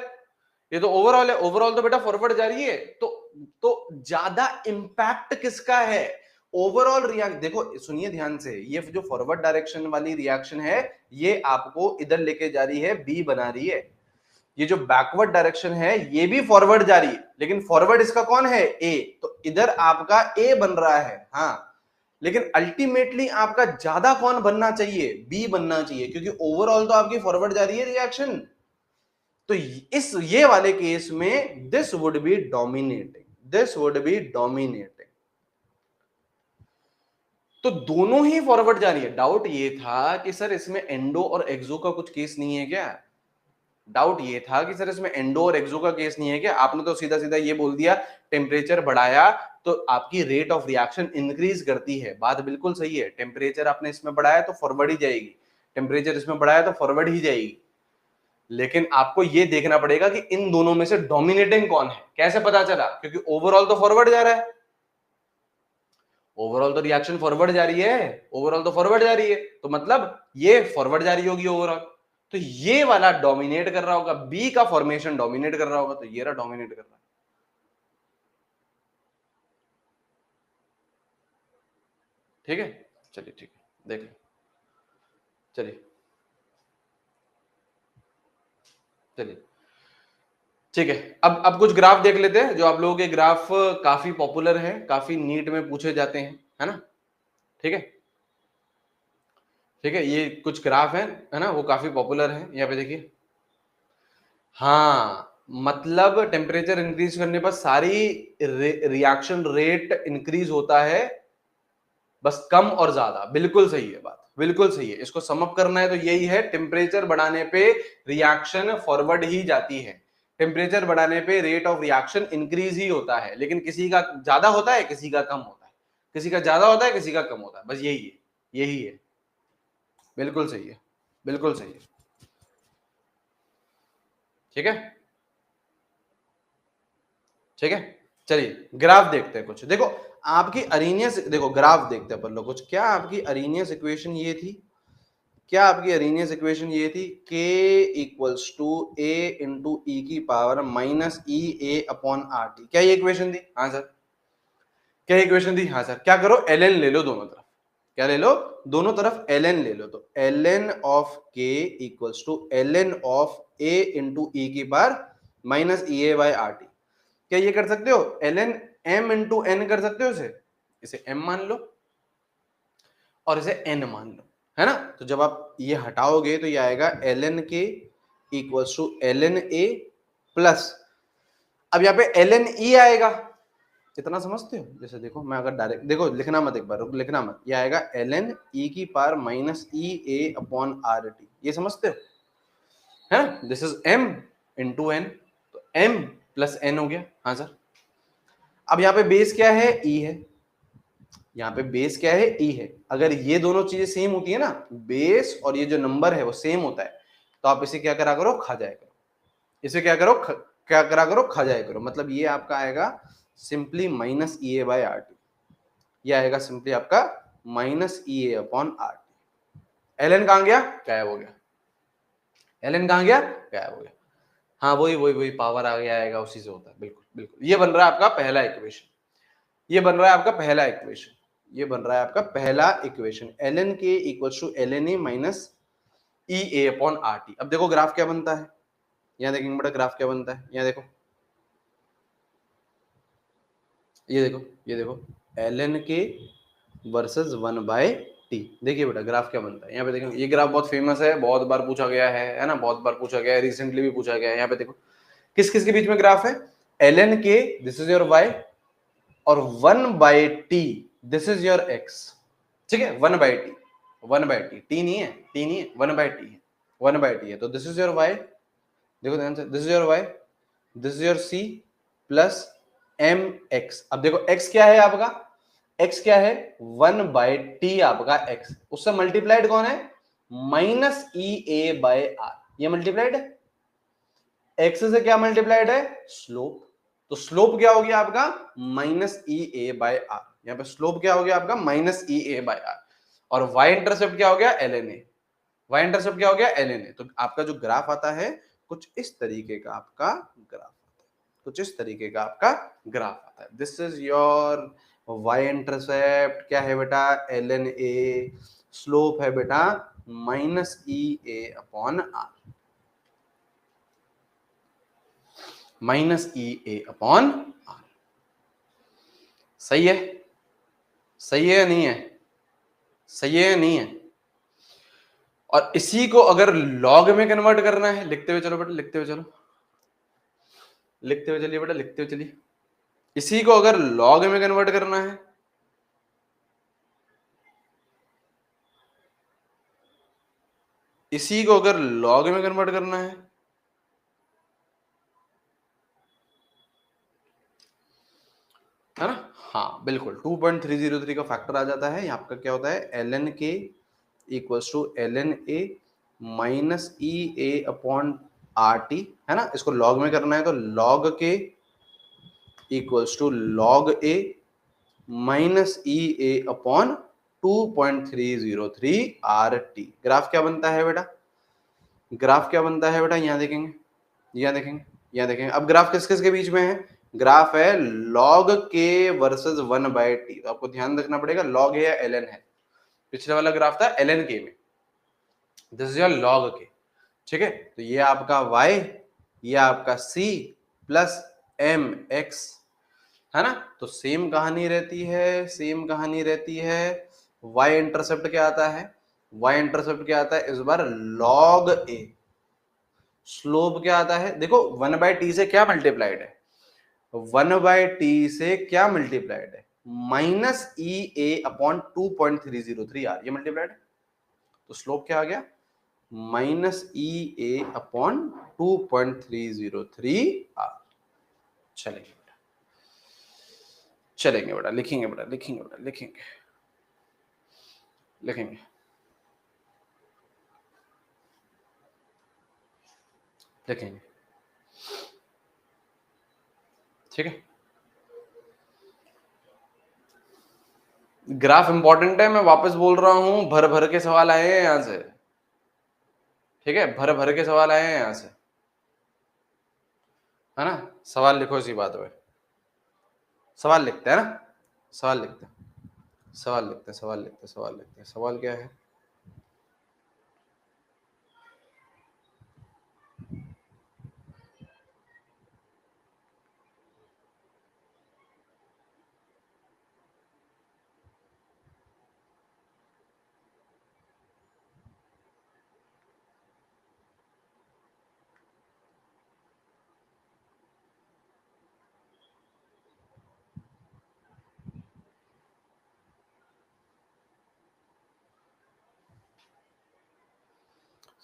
ये तो ओवरऑल है, ओवरऑल तो बेटा फॉरवर्ड जा रही है। तो ज्यादा इंपैक्ट किसका है? Overall react. देखो सुनिए ध्यान से, ये जो फॉरवर्ड डायरेक्शन वाली रिएक्शन है ये आपको इधर लेके जा रही है, बी बना रही है। ये जो बैकवर्ड डायरेक्शन है ये भी फॉरवर्ड जा रही है, लेकिन फॉरवर्ड इसका कौन है? ए। तो इधर आपका ए बन रहा है, हाँ, लेकिन अल्टीमेटली आपका ज्यादा कौन बनना चाहिए? बी बनना चाहिए, क्योंकि ओवरऑल तो आपकी फॉरवर्ड जा रही है रिएक्शन। तो इस ये वाले केस में this would be dominating, this would be dominating. तो दोनों ही फॉरवर्ड जा रही है। डाउट ये था कि सर इसमें एंडो और एक्सो का कुछ केस नहीं है क्या? डाउट ये था कि सर इसमें एंडो और एक्सो का केस नहीं है क्या? आपने तो सीधा सीधा ये बोल दिया टेम्परेचर बढ़ाया तो आपकी रेट ऑफ रिएक्शन इंक्रीज करती है। बात बिल्कुल सही है, टेम्परेचर आपने इसमें बढ़ाया तो फॉरवर्ड ही जाएगी, टेम्परेचर इसमें बढ़ाया तो फॉरवर्ड ही जाएगी। लेकिन आपको ये देखना पड़ेगा कि इन दोनों में से डोमिनेटिंग कौन है। कैसे पता चला? क्योंकि ओवरऑल तो फॉरवर्ड जा रहा है, ओवरऑल तो रिएक्शन फॉरवर्ड जा रही है, ओवरऑल तो फॉरवर्ड जा रही है, तो मतलब ये फॉरवर्ड जा रही होगी ओवरऑल। तो ये वाला डोमिनेट कर रहा होगा, बी का फॉर्मेशन डोमिनेट कर रहा होगा, तो ये रहा डोमिनेट कर रहा है। ठीक है, चलिए ठीक है, देख लो, चलिए चलिए ठीक है। अब कुछ ग्राफ देख लेते हैं, जो आप लोगों के ग्राफ काफी पॉपुलर है, काफी नीट में पूछे जाते हैं, है ना? ठीक है, ठीक है, ये कुछ ग्राफ है ना, वो काफी पॉपुलर है। यहाँ पे देखिए, हाँ, मतलब टेम्परेचर इंक्रीज करने पर सारी रिएक्शन रेट इंक्रीज होता है, बस कम और ज्यादा। बिल्कुल सही है बात, बिल्कुल सही है। इसको सम अप करना है तो यही है, टेम्परेचर बढ़ाने पे रिएक्शन फॉरवर्ड ही जाती है, टेम्परेचर बढ़ाने पे रेट ऑफ रिएक्शन इंक्रीज ही होता है, लेकिन किसी का ज्यादा होता है, किसी का कम होता है, किसी का ज्यादा होता है, किसी का कम होता है, बस यही है, यही है। बिल्कुल सही है, बिल्कुल सही है, ठीक है, ठीक है। चलिए ग्राफ देखते हैं कुछ। देखो आपकी अरीनियस, देखो ग्राफ देखते हैं अपन लोग कुछ। क्या आपकी अरीनियस इक्वेशन ये थी? क्या आपकी अरेनियस इक्वेशन ये थी, k equals to a into E की power minus E A upon R T, क्या ये इक्वेशन थी? हाँ सर। क्या इक्वेशन थी? हाँ सर। क्या करो, ln ले लो दोनों तरफ। क्या ले लो? दोनों तरफ ln ले लो। तो ln of k equals to ln of a into E की power minus E A by R T. क्या ये कर सकते हो? ln m इंटू n कर सकते हो इसे? इसे m मान लो और इसे n मान लो, है ना? तो जब आप ये हटाओगे तो ये आएगा ln k equals to ln a plus, अब यहाँ पे ln e आएगा, कितना समझते हो? जैसे देखो, मैं अगर डायरेक्ट देखो, लिखना मत, एक बार रुक, लिखना मत, ये आएगा ln e की power minus E A upon R T, ये समझते हो, है ना? This is m into n, तो m प्लस n हो गया। हाँ सर। अब यहाँ पे बेस क्या है? e है। यहाँ पे बेस क्या है? e है। अगर ये दोनों चीजें सेम होती है ना, बेस और ये जो नंबर है वो सेम होता है, तो आप इसे क्या करा करो? खा जाया करो। इसे क्या करो? क्या करा करो? खा जाया करो। मतलब ये आपका आएगा simply minus E A by R T, ये आएगा सिंपली आपका minus E A upon R T. L N कहां गया? गायब हो गया। एल एन कहां गया? गायब हो गया। हाँ, वही वही वही पावर आ गया, आएगा, उसी से होता है। बिल्कुल बिल्कुल, ये बन रहा है आपका पहला इक्वेशन। ये बन रहा है आपका पहला इक्वेशन। ये बन रहा है आपका पहला equation, L N K equal to L N A minus E A upon R T. अब देखो ग्राफ क्या बनता है, यहाँ देखेंगे बेटा ग्राफ क्या बनता है। यहाँ देखो, ये देखो, ये देखो, एल एन के वर्सेस 1/t। देखिए बेटा ग्राफ क्या बनता है। यहाँ पे देखो, ये ग्राफ बहुत फेमस है, बहुत बार पूछा गया है ना? बहुत बार पूछा गया है, रिसेंटली भी पूछा गया है। यहाँ पे देखो किस किस के बीच में ग्राफ है? ln k, this is your y, और 1/t, this is your x। ठीक है, 1/t, 1/t, t नहीं है, t नहीं है, 1/t है, 1/t है। तो दिस इज योर y, देखो ध्यान से, this is your y, this is your c plus mx। अब देखो x क्या है आपका? x क्या है? 1/t आपका x, उससे मल्टीप्लाइड कौन है? Minus E A by R, ये मल्टीप्लाइड है। x से क्या मल्टीप्लाइड है? स्लोप। तो स्लोप क्या हो गया आपका? Minus E A by R. यहाँ पे स्लोप क्या हो गया आपका? Minus E A by R. और y इंटरसेप्ट क्या हो गया? L N A. y intercept क्या हो गया? L N A. तो आपका जो ग्राफ आता है कुछ इस तरीके का आपका ग्राफ आता है, कुछ इस तरीके का आपका ग्राफ आता है। This is your y intercept, क्या है बेटा? L N A. स्लोप है बेटा minus E A upon R, minus E A upon R. सही है? सही है या नहीं है? सही है या नहीं है? और इसी को अगर लॉग में कन्वर्ट करना है, लिखते हुए चलो बेटा, लिखते हुए चलो, लिखते हुए चलिए बेटा, लिखते हुए चलिए। इसी को अगर लॉग में कन्वर्ट करना है, इसी को अगर लॉग में कन्वर्ट करना है ना? हाँ बिल्कुल, 2.303 का फैक्टर आ जाता है। आपका क्या होता है? L N K equals to L N A minus E A upon R T, है ना? इसको लॉग में करना है तो log K equals to log A minus E A upon 2.303 R T. Graph क्या बनता है बेटा? ग्राफ क्या बनता है बेटा? यहाँ देखेंगे, यहाँ देखेंगे, यहाँ देखेंगे। अब ग्राफ किस किस के बीच में है? ग्राफ है log k वर्सेस 1/t। तो आपको ध्यान रखना पड़ेगा log है या ln है। पिछले वाला ग्राफ था ln k में, this is your log k। ठीक है, तो ये आपका y, ये आपका c प्लस mx, है ना? तो सेम कहानी रहती है, सेम कहानी रहती है। y इंटरसेप्ट क्या आता है? y इंटरसेप्ट क्या आता है इस बार? log a। स्लोप क्या आता है? देखो 1/t से क्या मल्टीप्लाइड है? 1/t से क्या मल्टीप्लाइड है? Minus E A upon 2.303 R, ये मल्टीप्लाइड है। तो स्लोप क्या आ गया? Minus E A upon 2.303 R. चलेंगे बेटा, चलेंगे बेटा, लिखेंगे बेटा, लिखेंगे बेटा, लिखेंगे, लिखेंगे, लिखेंगे। ठीक है, ग्राफ इंपॉर्टेंट है, मैं वापस बोल रहा हूं, भर भर के सवाल आए हैं यहां से। ठीक है, भर भर के सवाल आए हैं यहाँ से, है ना। सवाल लिखो इसी बात पे, सवाल लिखते हैं ना, सवाल लिखते हैं, सवाल लिखते हैं, सवाल लिखते हैं, सवाल लिखते हैं। सवाल क्या है?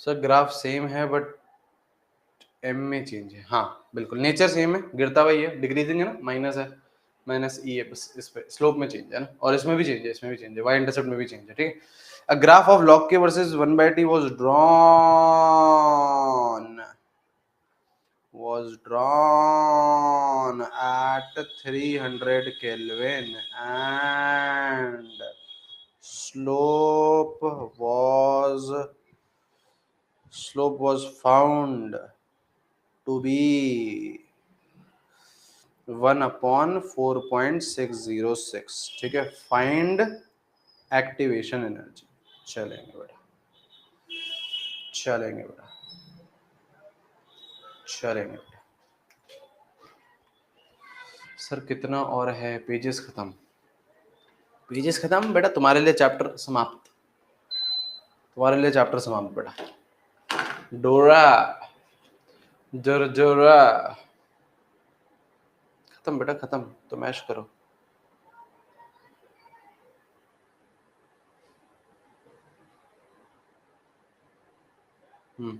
सर ग्राफ सेम है बट एम में चेंज है। हाँ बिल्कुल, नेचर सेम है, गिरता वही है, डिक्रीजिंग है ना, माइनस है, माइनस ई है, बस इस पे स्लोप में चेंज है ना, और इसमें भी चेंज है, इसमें भी चेंज है, वाई इंटरसेप्ट में भी चेंज है, ठीक है। A graph of log k versus 1/t was drawn at 300 Kelvin and slope was found to be 1/4.606, ठीक है। Find activation energy. चलेंगे बेटा, चलेंगे बेटा, चलेंगे बेटा। सर कितना और है? पेजेस खत्म, पेजेस खत्म बेटा, तुम्हारे लिए चैप्टर समाप्त, तुम्हारे लिए चैप्टर समाप्त बेटा। डोरा जोरा खत्म बेटा, खत्म, तो मैश करो। हम्म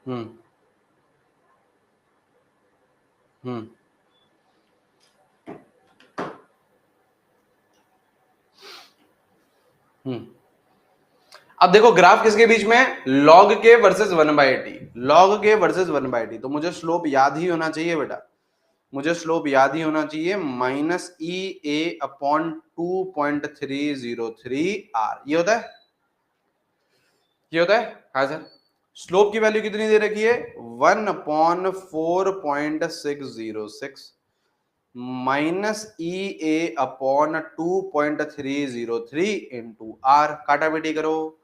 हम्म हम्म हम्म अब देखो ग्राफ किसके बीच में है? लॉग के वर्सेस 1/t, लॉग के वर्सेस 1/t। तो मुझे स्लोप याद ही होना चाहिए बेटा, मुझे स्लोप याद ही होना चाहिए, -EA/2.303 ये होता है, ये होता है। हाँ सर, स्लोप की वैल्यू कितनी दे रखी है? 1/4.606 -EA/2.303 इंटू आर। काटा बेटी करो,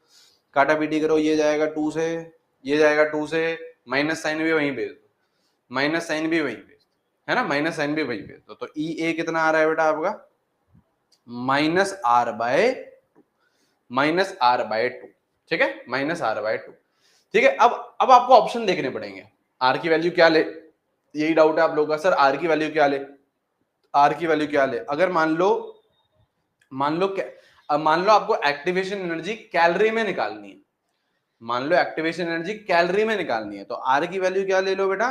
काटा बेटी करो, ये जाएगा 2 से, ये जाएगा 2 से, माइनस साइन भी वहीं भेज दो, माइनस साइन भी वहीं भेज दो, है ना, माइनस साइन भी वहीं भेज दो। तो ई ए कितना आ रहा है बेटा आपका? -R/2, ठीक है, -R/2, ठीक है। अब आपको ऑप्शन देखने पड़ेंगे, आर की वैल्यू क्या ले, यही डाउट है आप लोगों का, सर आर की वैल्यू क्या ले, आर की वैल्यू क्या ले। अगर मान लो आपको एक्टिवेशन एनर्जी कैलोरी में निकालनी है, मान लो एक्टिवेशन एनर्जी कैलोरी में निकालनी है, तो आर की वैल्यू क्या ले लो बेटा?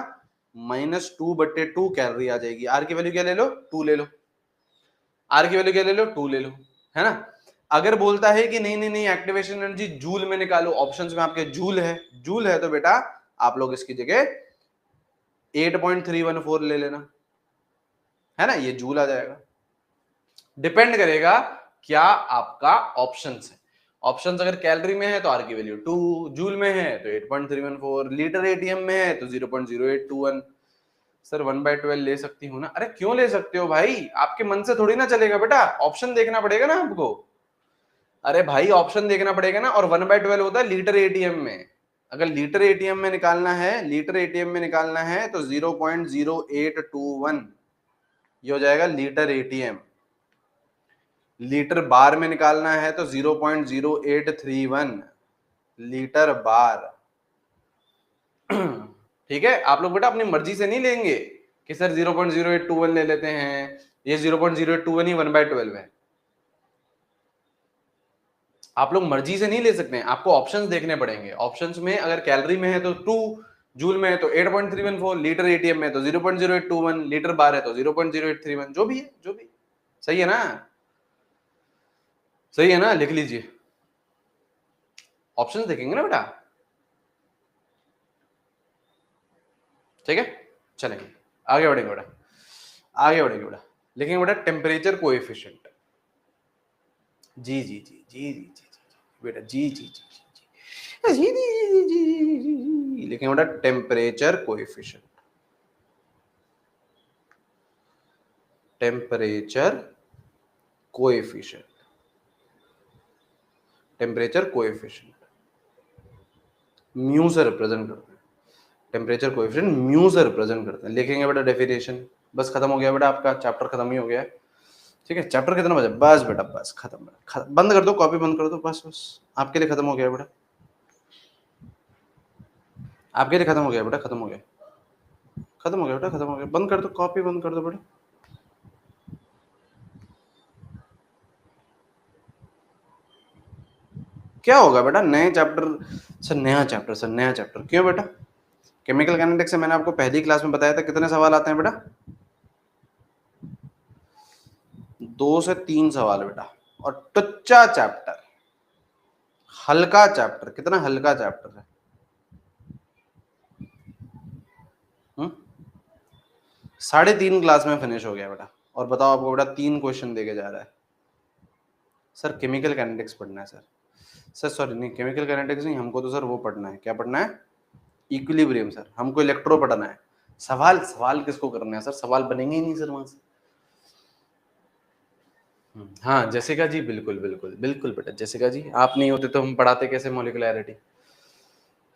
-2/2 कैलोरी आ जाएगी। आर की वैल्यू क्या ले लो? 2 ले लो। आर की वैल्यू क्या ले लो? 2 ले लो, है ना। अगर बोलता है कि नहीं नहीं नहीं एक्टिवेशन एनर्जी जूल में निकालो, ऑप्शंस में आपके जूल है, जूल है, तो बेटा आप लोग इसकी जगह 8.314 ले लेना, है ना, ये जूल आ जाएगा। डिपेंड करेगा क्या आपका ऑप्शंस है, ऑप्शंस अगर कैलोरी में है तो आर की वैल्यू 2, जूल में है तो 8.314, लीटर एटीएम में है तो 0.0821। सर 1/12 ले सकती हूँ ना? अरे क्यों ले सकते हो भाई, आपके मन से थोड़ी ना चलेगा बेटा, ऑप्शन देखना पड़ेगा ना आपको। अरे भाई ऑप्शन देखना पड़ेगा ना, और 1/12 होता है लीटर एटीएम में। अगर लीटर एटीएम में निकालना है, लीटर एटीएम में निकालना है तो 0.0821 ये हो जाएगा लीटर एटीएम। लीटर बार में निकालना है तो 0.0831 लीटर बार। ठीक है, आप लोग बेटा अपनी मर्जी से नहीं लेंगे कि सर 0.0821 ले लेते हैं, ये 0.0821 ही 1/12 है। आप लोग मर्जी से नहीं ले सकते हैं, आपको ऑप्शंस देखने पड़ेंगे। ऑप्शंस में अगर कैलोरी में है तो 2, जूल में है तो 8.314, लीटर एटीएम में तो 0.0821, लीटर बार है तो 0.0831, जो भी है, जो भी सही है ना, सही है ना, लिख लीजिए, ऑप्शंस देखेंगे ना बेटा, ठीक है। चलेंगे, आगे बढ़ेंगे बेटा, आगे बढ़ेंगे बेटा। लिखेंगे बेटा टेम्परेचर कोएफिशिएंट, जी जी जी जी जी जी जी बेटा जी जी जी जी जी जी जी जी, लिखेंगे बेटा temperature coefficient, temperature coefficient, temperature coefficient mu से रिप्रेजेंट करते हैं, टेम्परेचर कोएफिशिएंट म्यू से रिप्रेजेंट करते हैं। लिखेंगे बेटा डेफिनेशन, बस खत्म हो गया बेटा, आपका चैप्टर खत्म ही हो गया है। ठीक है, चैप्टर कितना बजे? बस बेटा बस खत्म, बंद कर दो, कॉपी बंद कर दो, बस बस आपके लिए खत्म हो गया बेटा, आपके लिए खत्म हो गया बेटा, खत्म हो गया, खत्म हो गया बेटा, खत्म हो गया, बंद कर दो, कॉपी बंद कर दो बेटा। क्या होगा बेटा नए चैप्टर? सर नया चैप्टर, सर नया चैप्टर क्यों बेटा? केमिकल काइनेटिक्स से मैंने आपको पहली क्लास में बताया था कितने सवाल आते हैं बेटा? 2 से 3 सवाल बेटा, और टुच्चा चैप्टर, हल्का चैप्टर, कितना हल्का चैप्टर है। 3.5 क्लास में फिनिश हो गया बेटा, और बताओ आपको बेटा 3 क्वेश्चन देके जा रहा है। सर केमिकल काइनेटिक्स पढ़ना है सर सॉरी नहीं, केमिकल काइनेटिक्स नहीं, हमको तो सर वो पढ़ना है, क्या पढ़ना है? इक्विलिब्रियम सर, हमको इलेक्ट्रो पढ़ना है। सवाल सवाल किसको करना है सर? सवाल बनेंगे ही नहीं सर वहां से। हाँ जैसिका जी, बिल्कुल बिल्कुल बिल्कुल बेटा, जैसिका जी आप नहीं होते तो हम पढ़ाते कैसे मॉलिक्यूलैरिटी,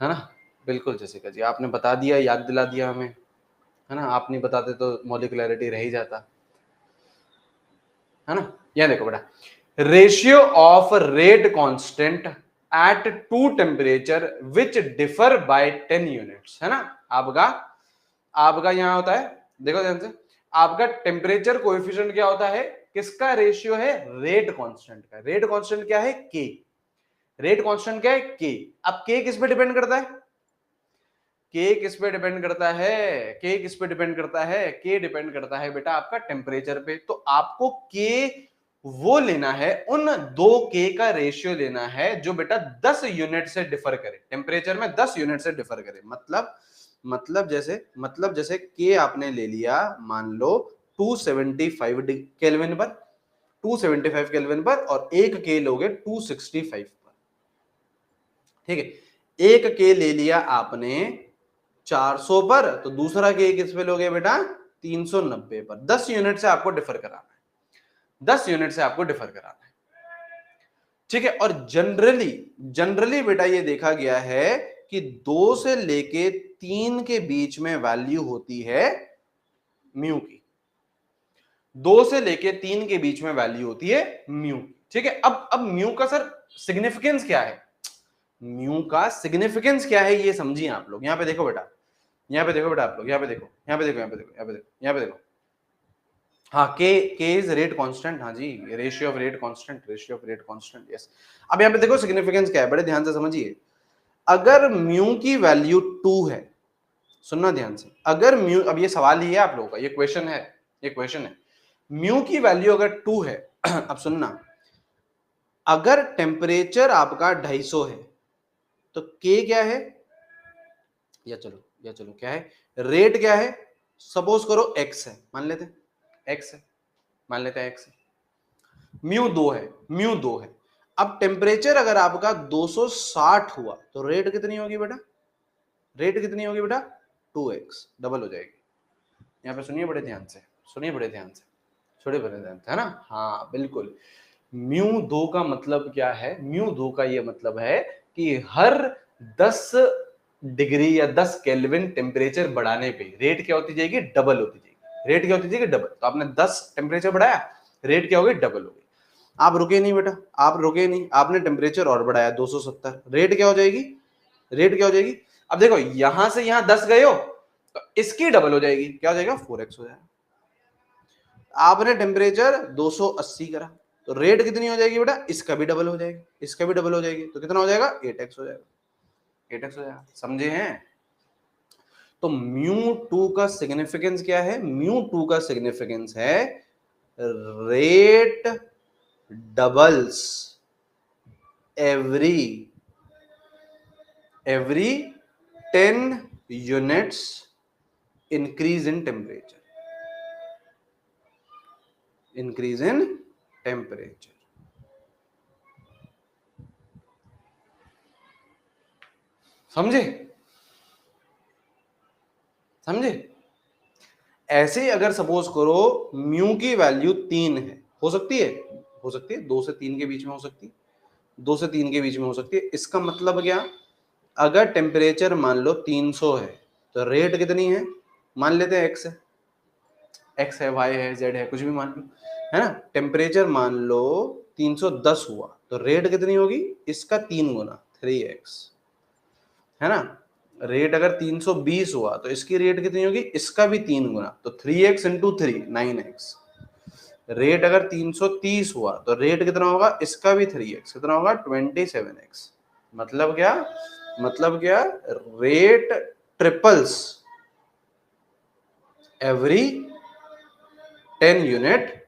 है ना? बिल्कुल जैसिका जी, आपने बता दिया, याद दिला दिया हमें, है ना? आप नहीं बताते तो मॉलिक्यूलैरिटी रह ही जाता, है ना? यहाँ देखो बेटा, ratio of rate constant at two temperature which differ by 10 units, है ना? आपका आपका यहाँ होता है, देखो ध्यान से, आपका टेम्परेचर कोएफिशिएंट क्या होता है? किसका रेशियो है? रेट कांस्टेंट का। रेट कांस्टेंट क्या है? के। रेट कांस्टेंट क्या है? के। अब के किस पे डिपेंड करता है? के किस पे डिपेंड करता है? के किस पे डिपेंड करता है? के डिपेंड करता है बेटा आपका टेम्परेचर पे। तो आपको के वो लेना है, उन दो के का रेशियो लेना है जो बेटा 10 यूनिट से डिफर करे, टेम्परेचर में 10 यूनिट से डिफर करे। मतलब जैसे के आपने ले लिया, मान लो 275 केल्विन पर, 275 केल्विन पर, और एक के लोगे 265 पर। ठीक है, एक के ले लिया आपने 400 पर, तो दूसरा के किस पे लोगे बेटा? 390 पर। 10 यूनिट से आपको डिफर कराना है, 10 यूनिट से आपको डिफर कराना है। ठीक है, और जनरली जनरली बेटा ये देखा गया है कि 2 से लेके 3 के बीच में वैल्यू होती है म्यू की, 2 से लेके 3 के बीच में वैल्यू होती है म्यू। ठीक है, अब म्यू का सर सिग्निफिकेंस क्या है? म्यू का सिग्निफिकेंस क्या है ये समझिए आप लोग। यहां पे देखो बेटा, यहाँ पे देखो बेटा, आप लोग यहाँ पे देखो, यहाँ पे देखो, यहाँ पे देखो, यहाँ पे देखो, यहाँ पे देखो। हाँ, के इज रेट कांस्टेंट, हाँ जी, ratio of rate constant, ratio of rate constant, yes. अब यहाँ पे देखो सिग्निफिकेंस क्या है, बड़े ध्यान से समझिए। अगर म्यू की वैल्यू 2 है, सुनना ध्यान से, अगर म्यू, अब ये सवाल ही है आप लोगों का, ये क्वेश्चन है, ये क्वेश्चन है, म्यू की वैल्यू अगर 2 है अब सुनना, अगर टेम्परेचर आपका 250 है तो के क्या है? या चलो क्या है? रेट क्या है? सपोज करो एक्स है, मान लेते हैं एक्स है, मान लेते हैं एक्स है, म्यू 2 है, म्यू 2 है। अब टेम्परेचर अगर आपका 260 हुआ तो रेट कितनी होगी बेटा? रेट कितनी होगी बेटा? 2x, डबल हो जाएगी। यहाँ पे सुनिए बड़े ध्यान से, सुनिए बड़े ध्यान से, सुनिए बड़े ध्यान से, है ना? हाँ बिल्कुल। म्यू 2 का मतलब क्या है? म्यू 2 का ये मतलब है कि हर 10 डिग्री या 10 केल्विन टेम्परेचर बढ़ाने पे रेट क्या होती जाएगी? डबल होती जाएगी। रेट क्या होती जाएगी? डबल। तो आपने 10 टेम्परेचर बढ़ाया, रेट क्या होगी? डबल होगी। आप रुके नहीं बेटा, आप रुके नहीं, आपने टेम्परेचर और बढ़ाया 270, रेट क्या हो जाएगी? रेट क्या हो जाएगी? अब देखो यहां से यहां 10 गए हो तो इसकी डबल हो जाएगी, क्या हो जाएगा? 4x हो जाएगा। आपने टेम्परेचर 280 करा तो रेट कितनी हो जाएगी बेटा? इसका भी डबल हो जाएगी, इसका भी डबल हो जाएगी, तो कितना हो जाएगा? 8x हो जाएगा, 8x हो जाएगा। समझे हैं? तो म्यू 2 का सिग्निफिकेंस क्या है? म्यू 2 का सिग्निफिकेंस है rate doubles every 10 units increase in temperature, increase in temperature. समझे? समझे? ऐसे ही अगर सपोज करो म्यू की वैल्यू 3 है, हो सकती है, हो सकती है 2 से 3 के बीच में हो सकती है, 2 से 3 के बीच में हो सकती है। इसका मतलब क्या, अगर टेम्परेचर मान लो 300 है तो रेट कितनी है, मान लेते हैं एक्स है, एक्स है, वाई है, जेड है, कुछ भी मान लो, है ना। टेम्परेचर मान लो 310 हुआ तो रेट कितनी होगी, इसका 3 गुना 3x, है ना। रेट अगर 320 हुआ तो इसकी रेट कितनी होगी, इसका भी 3 गुना, तो 3x इंटू 3 9x। रेट अगर 330 हुआ तो रेट कितना होगा, इसका भी 3x, कितना होगा 27x। मतलब क्या, मतलब क्या, rate triples every 10 unit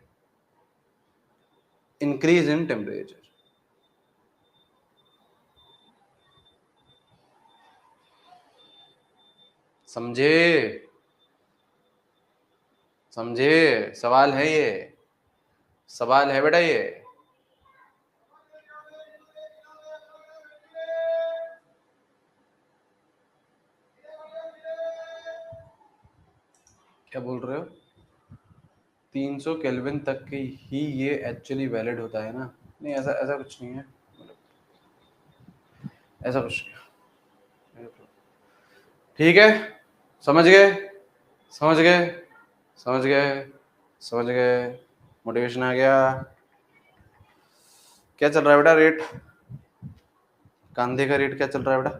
increase in temperature. समझे? समझे? सवाल है ये, सवाल है बेटा ये। क्या बोल रहे हो? 300 केल्विन तक की ही ये एक्चुअली वैलिड होता है ना? नहीं, ऐसा ऐसा कुछ नहीं है, ऐसा कुछ नहीं। ठीक है, समझ गए, समझ गए, समझ गए, समझ गए, मोटिवेशन आ गया। क्या चल रहा है बेटा रेट, कांधे का रेट क्या चल रहा है बेटा?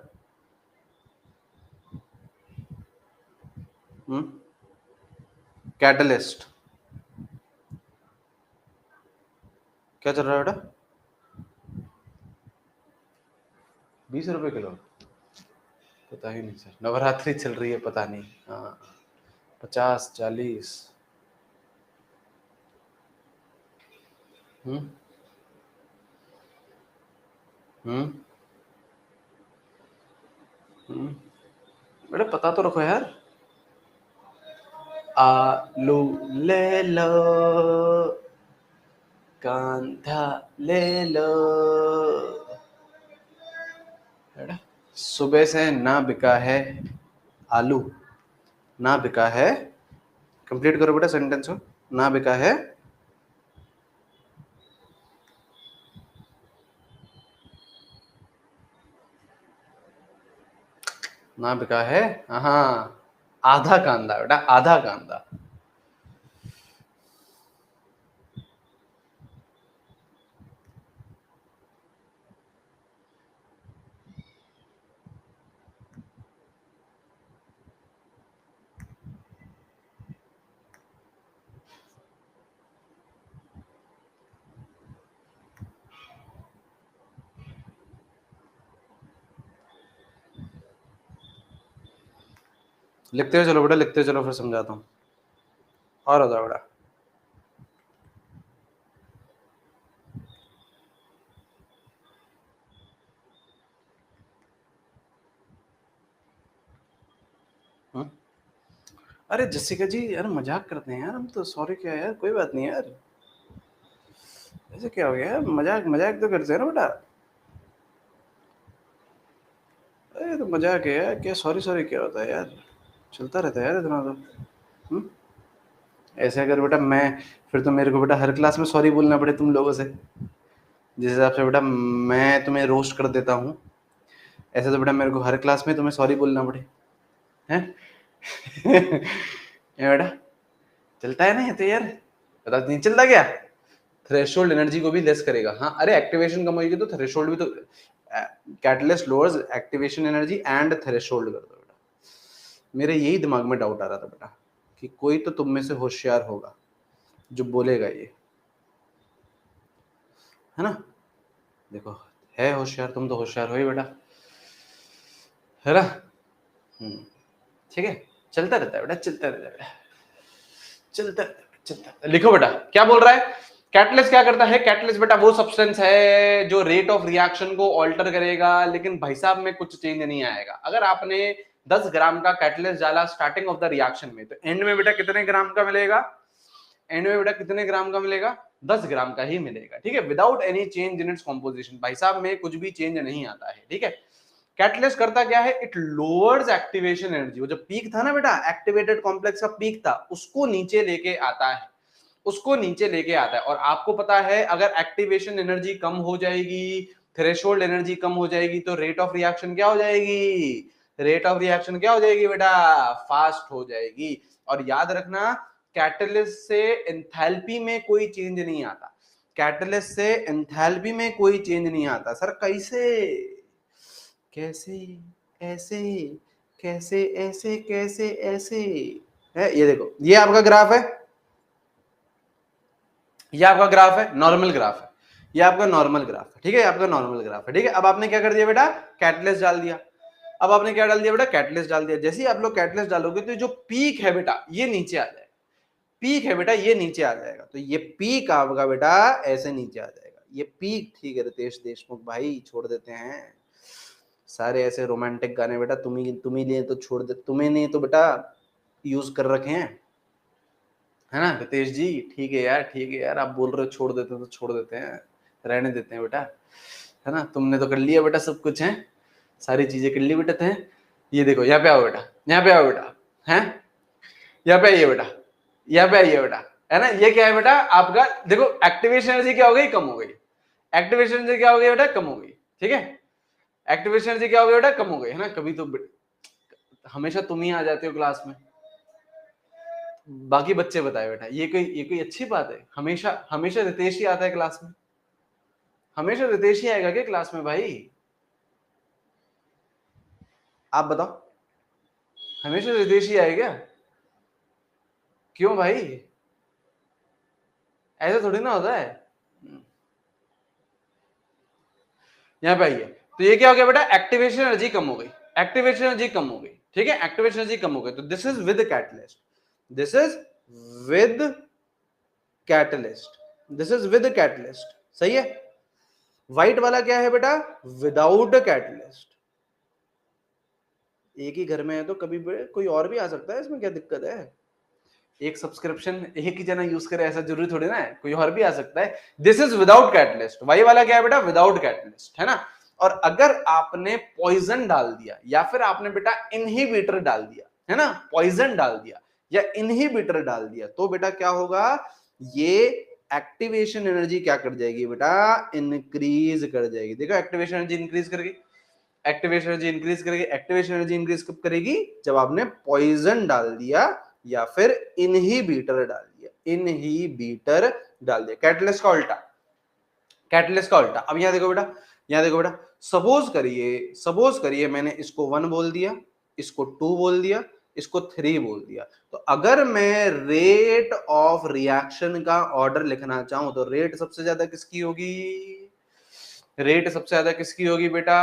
कैटलिस्ट क्या चल रहा है बेटा? 20 रुपए किलो? पता ही नहीं सर, नवरात्रि चल रही है, पता नहीं। हाँ, 50 40। हम्म हम्म बेटा पता तो रखो यार। आलू ले लो, कांधा ले लो बेटा। सुबह से ना बिका है आलू, ना बिका है, कंप्लीट करो बेटा सेंटेंस को, ना बिका है, ना बिका है, हाँ, आधा कांदा बेटा, आधा कांदा। लिखते हुए चलो बेटा, लिखते हुए चलो, फिर समझाता हूँ। और होता बेटा, अरे जसिका जी यार मजाक करते हैं यार हम तो, सॉरी क्या यार, कोई बात नहीं यार, ऐसे क्या हो गया यार, मजाक मजाक तो करते हैं ना बेटा। अरे तो मजाक है यार, क्या सॉरी सॉरी क्या होता है यार, चलता रहता है यार इतना तो। हम्म? ऐसे अगर बेटा मैं, फिर तो मेरे को बेटा हर क्लास में सॉरी बोलना पड़े तुम लोगों से, जिस हिसाब से बेटा मैं तुम्हें रोस्ट कर देता हूँ, ऐसे तो बेटा मेरे को हर क्लास में तुम्हें सॉरी बोलना पड़े, हैं? क्या बेटा, चलता है ना ये तो यार, पता नहीं चलता क्या? थ्रेशोल्ड एनर्जी को भी लेस करेगा। हाँ, अरे एक्टिवेशन कम होगी तो थ्रेशोल्ड भी तो, catalyst lowers activation energy and threshold कर दो बेटा। मेरे यही दिमाग में डाउट आ रहा था बेटा कि कोई तो तुम में से होशियार होगा जो बोलेगा ये, है ना। देखो, है होशियार, तुम तो होशियार हो ही बेटा, है ना। ठीक है, चलता रहता है बेटा, चलता रहता है बेटा, चलता चलता। लिखो बेटा क्या बोल रहा है, कैटलिस्ट क्या करता है, कैटलिस्ट बेटा वो सब्सटेंस है जो रेट ऑफ रिएक्शन को ऑल्टर करेगा, लेकिन भाई साहब में कुछ चेंज नहीं आएगा। अगर आपने 10 ग्राम का कैटलिस्ट डाला स्टार्टिंग ऑफ द रिएक्शन में, तो एंड में बेटा कितने ग्राम का मिलेगा, एंड में बेटा कितने ग्राम का मिलेगा, 10 ग्राम का ही मिलेगा, ठीक है, without any change in its composition. भाई साहब में कुछ भी चेंज नहीं आता है, ठीक है। कैटलिस्ट करता क्या है, इट लोअर्स एक्टिवेशन एनर्जी। वो जो पीक था ना बेटा, एक्टिवेटेड कॉम्प्लेक्स का पीक था, उसको नीचे लेके आता है, उसको नीचे लेके आता है। और आपको पता है अगर एक्टिवेशन एनर्जी कम हो जाएगी, थ्रेशोल्ड एनर्जी कम हो जाएगी, तो रेट ऑफ रिएक्शन क्या हो जाएगी, रेट ऑफ रिएक्शन क्या हो जाएगी बेटा, फास्ट हो जाएगी। और याद रखना कैटलिस्ट से एंथैल्पी में कोई चेंज नहीं आता, कैटलिस्ट से एंथैल्पी में कोई चेंज नहीं आता। सर कैसे, कैसे, ऐसे, कैसे, ऐसे, कैसे, ऐसे है। ये देखो, ये आपका ग्राफ है, ये आपका ग्राफ है, नॉर्मल ग्राफ है, ये आपका नॉर्मल ग्राफ है, ठीक है, आपका नॉर्मल ग्राफ है, ठीक है। अब आपने क्या कर दिया बेटा, कैटलिस्ट डाल दिया। अब आपने क्या डाल दिया बेटा, कैटलिस्ट डाल दिया। जैसे ही आप लोग कैटलिस्ट डालोगे तो जो पीक है बेटा ये नीचे आ जाएगा, पीक है बेटा ये नीचे आ जाएगा। तो ये पीक आपका बेटा ऐसे नीचे आ जाएगा, ये पीक, ठीक है रितेश देशमुख भाई, छोड़ देते हैं सारे ऐसे रोमांटिक गाने बेटा, तुम्ही लिए तो छोड़ दे, तुम्हें नहीं तो बेटा यूज कर रखे हैं, है ना रितेश जी। ठीक है यार, ठीक है यार, आप बोल रहे हो छोड़ देते तो छोड़ देते हैं, रहने देते हैं बेटा, है ना। तुमने तो कर लिया बेटा सब कुछ, है सारी चीजें कर ली बेटा थे। ये देखो यहाँ पे आओ बेटा, यहाँ पे आओ बेटा, है यहाँ पे आइए बेटा, यहाँ पे आइए बेटा, है ना। ये क्या है बेटा आपका, देखो एक्टिवेशन एनर्जी क्या हो गई, कम हो गई, एक्टिवेशन एनर्जी क्या हो गई बेटा, कम हो गई, ठीक है, एक्टिवेशन एनर्जी क्या हो गई बेटा, कम हो गई, है ना। कभी तो हमेशा तुम ही आ जाते हो क्लास में, बाकी बच्चे बताए बेटा, ये कोई अच्छी बात है, हमेशा हमेशा रितेश ही आता है क्लास में, हमेशा रितेश ही आएगा क्या क्लास में भाई, आप बताओ, हमेशा रितेश ही आएगा, क्यों भाई, ऐसा थोड़ी ना होता है। यहाँ पे आइए, तो ये क्या हो गया बेटा, एक्टिवेशन एनर्जी कम हो गई, एक्टिवेशन एनर्जी कम हो गई, ठीक है, एक्टिवेशन एनर्जी कम हो गई। तो this is with catalyst, this is with catalyst, this is with catalyst, सही है। व्हाइट वाला क्या है बेटा, विदाउट कैटलिस्ट। एक ही घर में है तो कभी कोई और भी आ सकता है, इसमें क्या दिक्कत है, एक सब्सक्रिप्शन एक ही जना यूज करे ऐसा जरूरी थोड़ी ना है, कोई और भी आ सकता है। This is without catalyst, Y वाला क्या है बेटा, विदाउट कैटलिस्ट, है ना। और अगर आपने पॉइजन डाल दिया या फिर आपने बेटा इनहिबिटर डाल दिया, है ना, पॉइजन डाल दिया या इनहिबिटर डाल दिया, तो बेटा क्या होगा, ये एक्टिवेशन एनर्जी क्या कर जाएगी बेटा, इंक्रीज कर जाएगी। देखो एक्टिवेशन एनर्जी इंक्रीज करेगी, एक्टिवेशन एनर्जी इंक्रीज करेगी, एक्टिवेशन एनर्जी इंक्रीज कब करेगी, जब आपने पॉइजन डाल दिया या फिर इनहिबिटर डाल दिया, इनहिबिटर डाल दिया, कैटलिस्ट का उल्टा, कैटलिस्ट का उल्टा। अब यहां देखो बेटा, यहां देखो बेटा, सपोज करिए मैंने इसको 1 बोल दिया, इसको 2 बोल दिया, इसको 3 बोल दिया। तो अगर मैं रेट ऑफ रिएक्शन का ऑर्डर लिखना चाहूं तो रेट सबसे ज्यादा किसकी होगी, रेट सबसे ज्यादा किसकी होगी बेटा,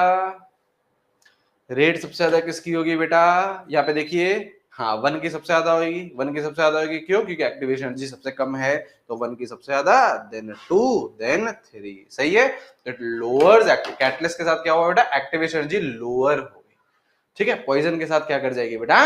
रेट सबसे ज्यादा किसकी होगी बेटा, यहाँ पे देखिए, हाँ 1 की सबसे ज्यादा होगी, 1 की सबसे ज्यादा होगी, क्यों, क्योंकि एक्टिवेशन एनर्जी सबसे कम है, तो 1 की सबसे ज्यादा, देन 2, देन 3, सही है। इट लोअर्स, कैटलिस्ट के साथ क्या हुआ बेटा, एक्टिवेशन एनर्जी लोअर हो गई, ठीक है। पॉइजन के साथ क्या कर जाएगी बेटा,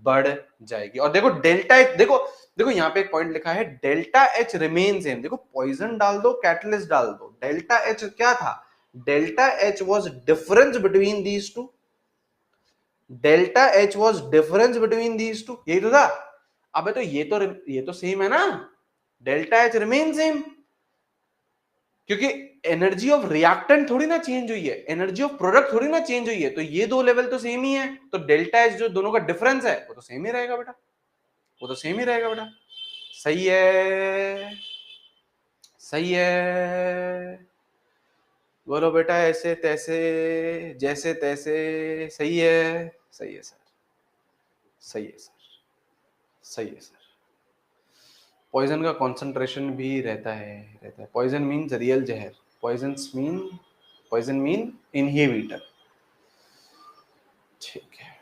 बढ़ जाएगी। और देखो डेल्टा एच, देखो देखो यहाँ पे एक पॉइंट लिखा है, डेल्टा एच रिमेन सेम। देखो पॉइजन डाल दो, कैटलिस्ट डाल दो, डेल्टा एच क्या था, delta H was difference between these two, delta H was difference between these two, यही तो था। अबे तो ये तो सेम है ना, डेल्टा एच रिमेन सेम, क्योंकि एनर्जी ऑफ रिएक्टेंट थोड़ी ना चेंज हुई है, एनर्जी ऑफ प्रोडक्ट थोड़ी ना चेंज हुई है, तो ये दो लेवल तो सेम ही है, तो डेल्टा एच जो दोनों का डिफरेंस है वो तो सेम ही रहेगा बेटा, वो तो सेम ही रहेगा बेटा, सही है, सही है, बोलो बेटा ऐसे तैसे, जैसे तैसे, सही है, सही है सर, सही है सर, सही है सर। पॉइजन का कॉन्सेंट्रेशन भी रहता है, पॉइजन मीन्स रियल जहर, पॉइजन मीन इनहिबिटर, ठीक है,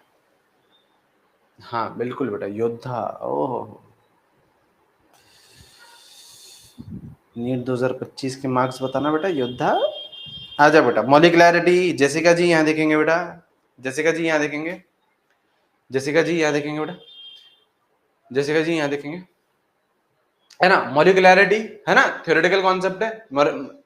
हाँ बिल्कुल बेटा, योद्धा, ओहो, नीट 2025 के मार्क्स बताना बेटा, योद्धा, आजा बेटा। मॉलिक्युलैरिटी, जेसिका जी यहाँ देखेंगे बेटा, जेसिका जी यहाँ देखेंगे, जेसिका जी यहाँ देखेंगे बेटा, जेसिका जी यहाँ देखेंगे, है ना, मॉलिकुलैरिटी है ना, थ्योरेटिकल कॉन्सेप्ट है।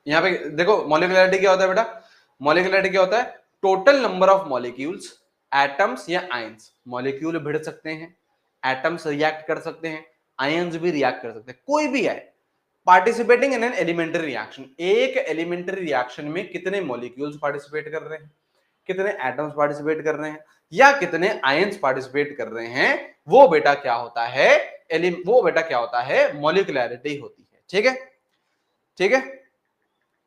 यहाँ पे देखो मॉलिकुलैरिटी क्या होता है बेटा, मॉलिकुलैरिटी क्या होता है, total number of molecules, atoms या आयंस। मॉलिक्यूल भिड़ सकते हैं, एटम्स रिएक्ट कर सकते हैं, आयंस भी रिएक्ट कर सकते हैं, कोई भी है participating in an elementary reaction. एक एलिमेंट्री रिएक्शन में कितने मॉलिक्यूल्स पार्टिसिपेट कर रहे हैं, कितने एटम्स पार्टिसिपेट कर रहे हैं, या कितने आयंस पार्टिसिपेट कर रहे हैं, वो बेटा क्या होता है, वो बेटा क्या होता है, मॉलिकुलैरिटी होती है। ठीक है, ठीक है,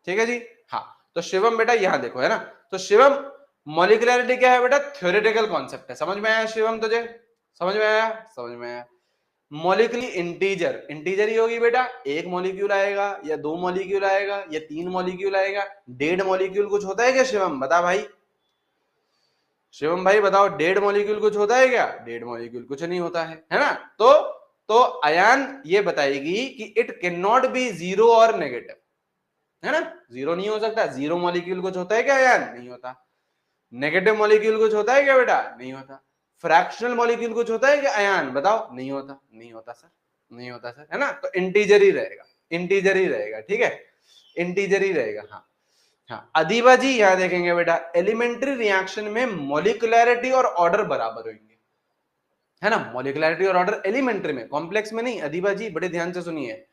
ठीक है जी। हाँ, तो शिवम बेटा यहां देखो, है ना, तो शिवम मॉलिकुलैरिटी क्या है बेटा, थ्योरेटिकल कॉन्सेप्ट है। समझ में आया शिवम तुझे, समझ में आया, समझ में आया। मॉलिक्यूल इंटीजर, इंटीजर ही होगी बेटा, एक मॉलिक्यूल आएगा या दो मॉलिक्यूल आएगा या तीन मॉलिक्यूल आएगा, डेढ़ मॉलिक्यूल कुछ होता है क्या शिवम, बता भाई, शिवम भाई बताओ, डेढ़ मॉलिक्यूल कुछ होता है क्या, डेढ़ मॉलिक्यूल कुछ नहीं होता है ना। तो अयान ये बताएगी कि it can not be zero और नेगेटिव, है ना, जीरो नहीं हो सकता, जीरो मॉलिक्यूल कुछ होता है क्या अयान, नहीं होता। नेगेटिव मॉलिक्यूल कुछ होता है क्या बेटा, नहीं होता। फ्रैक्शनल मॉलिक्यूल कुछ होता है क्या अयान, बताओ, नहीं होता, नहीं होता सर, नहीं होता सर, है ना। तो इंटीजर ही रहेगा, इंटीजर ही रहेगा, ठीक है, इंटीजर ही रहेगा। हाँ हाँ, अदीबा जी यहां देखेंगे बेटा, एलिमेंट्री रिएक्शन में मॉलिकुलैरिटी और ऑर्डर बराबर होंगे, है ना, मॉलिकुलैरिटी और ऑर्डर एलिमेंट्री में, कॉम्प्लेक्स में नहीं। अदीबा जी बड़े ध्यान से सुनिए,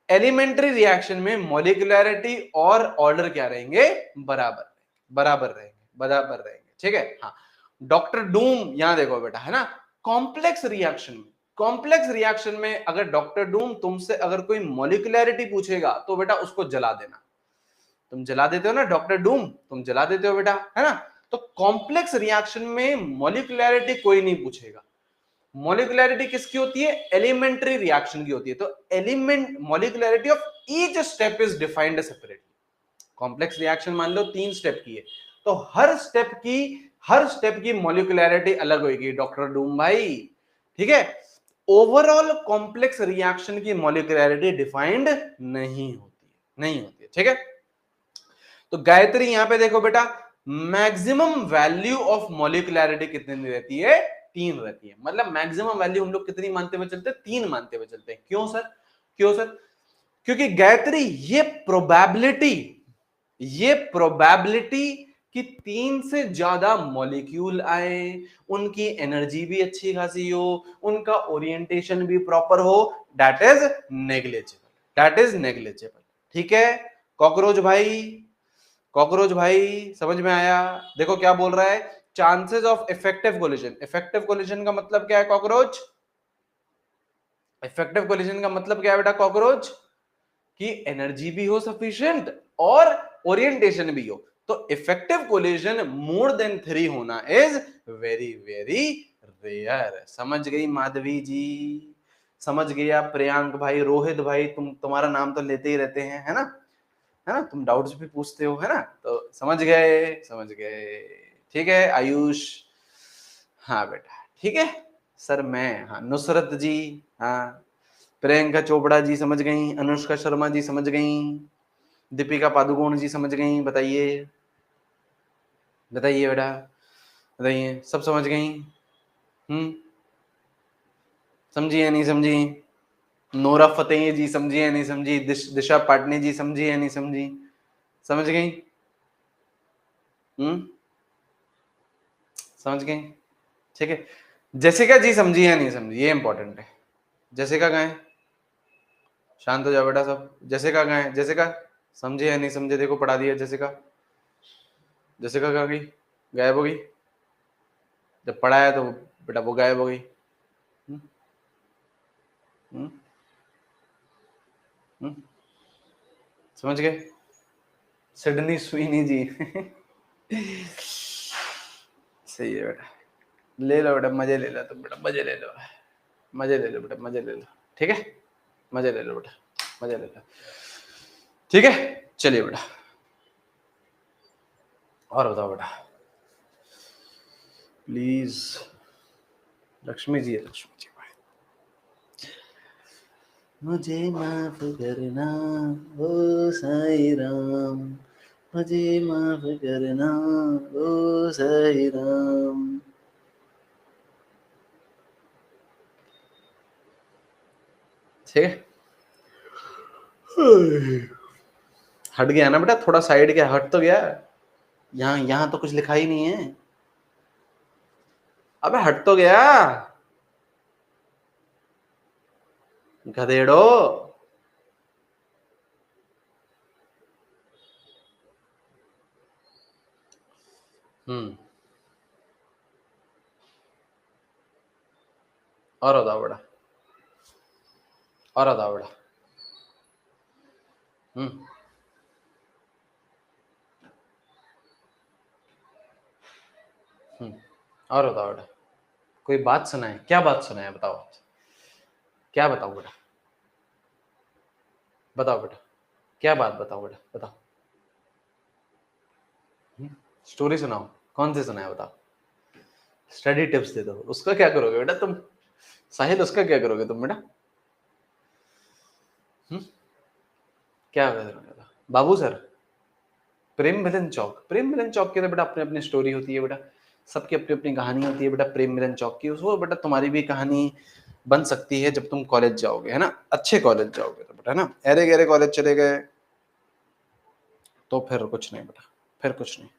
एलिमेंट्री रिएक्शन में मॉलिकुलैरिटी और ऑर्डर क्या रहेंगे, बराबर, बराबर रहेंगे, बराबर रहेंगे, ठीक है। हाँ, डॉक्टर डूम यहां देखो बेटा, है ना, कॉम्प्लेक्स रिएक्शन में, कॉम्प्लेक्स रिएक्शन में अगर डॉक्टर डूम तुमसे अगर कोई मॉलिकुलैरिटी पूछेगा तो बेटा उसको जला देना। तुम जला देते हो ना डॉक्टर डूम, तुम जला देते हो बेटा, है ना। तो कॉम्प्लेक्स रिएक्शन में मॉलिकुलैरिटी कोई नहीं पूछेगा। मॉलिकुलैरिटी किसकी होती है, एलिमेंट्री रिएक्शन की होती है। तो element molecularity of each step is defined separately. Complex reaction मान लो 3 स्टेप की है, तो हर स्टेप की मॉलिकुलैरिटी अलग होगी डॉक्टर डूम भाई, ठीक है। ओवरऑल कॉम्प्लेक्स रिएक्शन की मॉलिकुलैरिटी डिफाइंड नहीं होती है, नहीं होती है, ठीक है। तो गायत्री यहां पे देखो बेटा, मैक्सिमम वैल्यू ऑफ मॉलिकुलैरिटी कितनी रहती है, 3 रहती है। मतलब मैक्सिमम वैल्यू हम लोग कितनी मानते हुए चलते हैं, 3 मानते हुए चलते हैं। क्यों सर, क्यों सर, क्योंकि गायत्री ये प्रोबेबिलिटी कि 3 से ज्यादा मॉलिक्यूल आए, उनकी एनर्जी भी अच्छी खासी हो, उनका ओरिएंटेशन भी प्रॉपर हो, that is negligible, that is negligible, ठीक है। कॉकरोच भाई, कॉकरोच भाई समझ में आया। देखो क्या बोल रहा है, chances of effective collision, effective collision का मतलब क्या है कॉकरोच, इफेक्टिव कोलिजन का मतलब क्या है बेटा कॉकरोच, कि एनर्जी भी हो सफिशिएंट और ओरिएंटेशन भी हो। तो इफेक्टिव कोलिजन मोर देन 3 होना इज वेरी वेरी रेयर। समझ गई माधवी जी, समझ गया प्रियांक भाई, रोहित भाई, तुम्हारा नाम तो लेते ही रहते हैं, है ना, है ना, तुम डाउट्स भी पूछते हो, है ना, तो समझ गए, समझ गए, ठीक है। आयुष, हाँ बेटा, ठीक है सर, मैं, हाँ नुसरत जी, हाँ प्रियंका चोपड़ा जी समझ गई, अनुष्का शर्मा जी समझ गई, दीपिका पादुकोण जी समझ गई, बताइए, बताइए बेटा, बताइए, सब समझ गई, समझी या नहीं समझी, नोरा फतेही जी समझी या नहीं समझी, दिशा पाटनी जी समझी या नहीं समझी, समझ गई, समझ गई, ठीक है। जेसिका जी समझी या नहीं समझी, ये इंपॉर्टेंट है। जेसिका कहाँ है, शांत हो जाओ बेटा सब। जेसिका कहाँ है, जेसिका समझे या नहीं समझे, देखो पढ़ा दिया जेसिका, जेसिका कहाँ गई, गायब हो गई, जब पढ़ाया तो बेटा वो गायब हो गई। हम्म, हम्म, हम्म, समझ गए, सिडनी स्वीनी जी सही है बेटा, ले लो बेटा, मजे ले लो तुम बेटा, मजे ले लो, मजे ले लो बेटा, मजे ले लो, ठीक है, मजे ले लो बेटा, मजे ले लो, ठीक है। चलिए बेटा, और बताओ बेटा प्लीज, लक्ष्मी जी है, लक्ष्मी जी, मुझे माफ करना ओ साईं राम, मुझे माफ करना ओ साईं राम, ठीक है। हट गया ना बेटा, थोड़ा साइड के हट तो गया। यहाँ यहाँ तो कुछ लिखा ही नहीं है। अबे हट तो गया गधेड़ो। और बताओ बेटा, और बताओ बेटा। और बताओ बेटा, कोई बात सुनाए, क्या बात सुनाए, बताओ क्या बताओ बेटा, बताओ बेटा, क्या बात बताओ बेटा, बताओ। स्टोरी सुनाओ, कौन सी सुनाए बताओ। स्टडी टिप्स दे दो, उसका क्या करोगे बेटा तुम, साहिल उसका क्या करोगे तुम बेटा। क्या करोगे बाबू सर। प्रेम मिलन चौक, प्रेम मिलन चौक की तो बेटा अपनी अपनी स्टोरी होती है बेटा, सबकी अपनी अपनी कहानी होती है बेटा। प्रेम मिलन चौक की उसको बेटा तुम्हारी भी कहानी बन सकती है जब तुम कॉलेज जाओगे, है ना, अच्छे कॉलेज जाओगे तो बेटा, है ना। अरे गहरे कॉलेज चले गए तो फिर कुछ नहीं बेटा, फिर कुछ नहीं।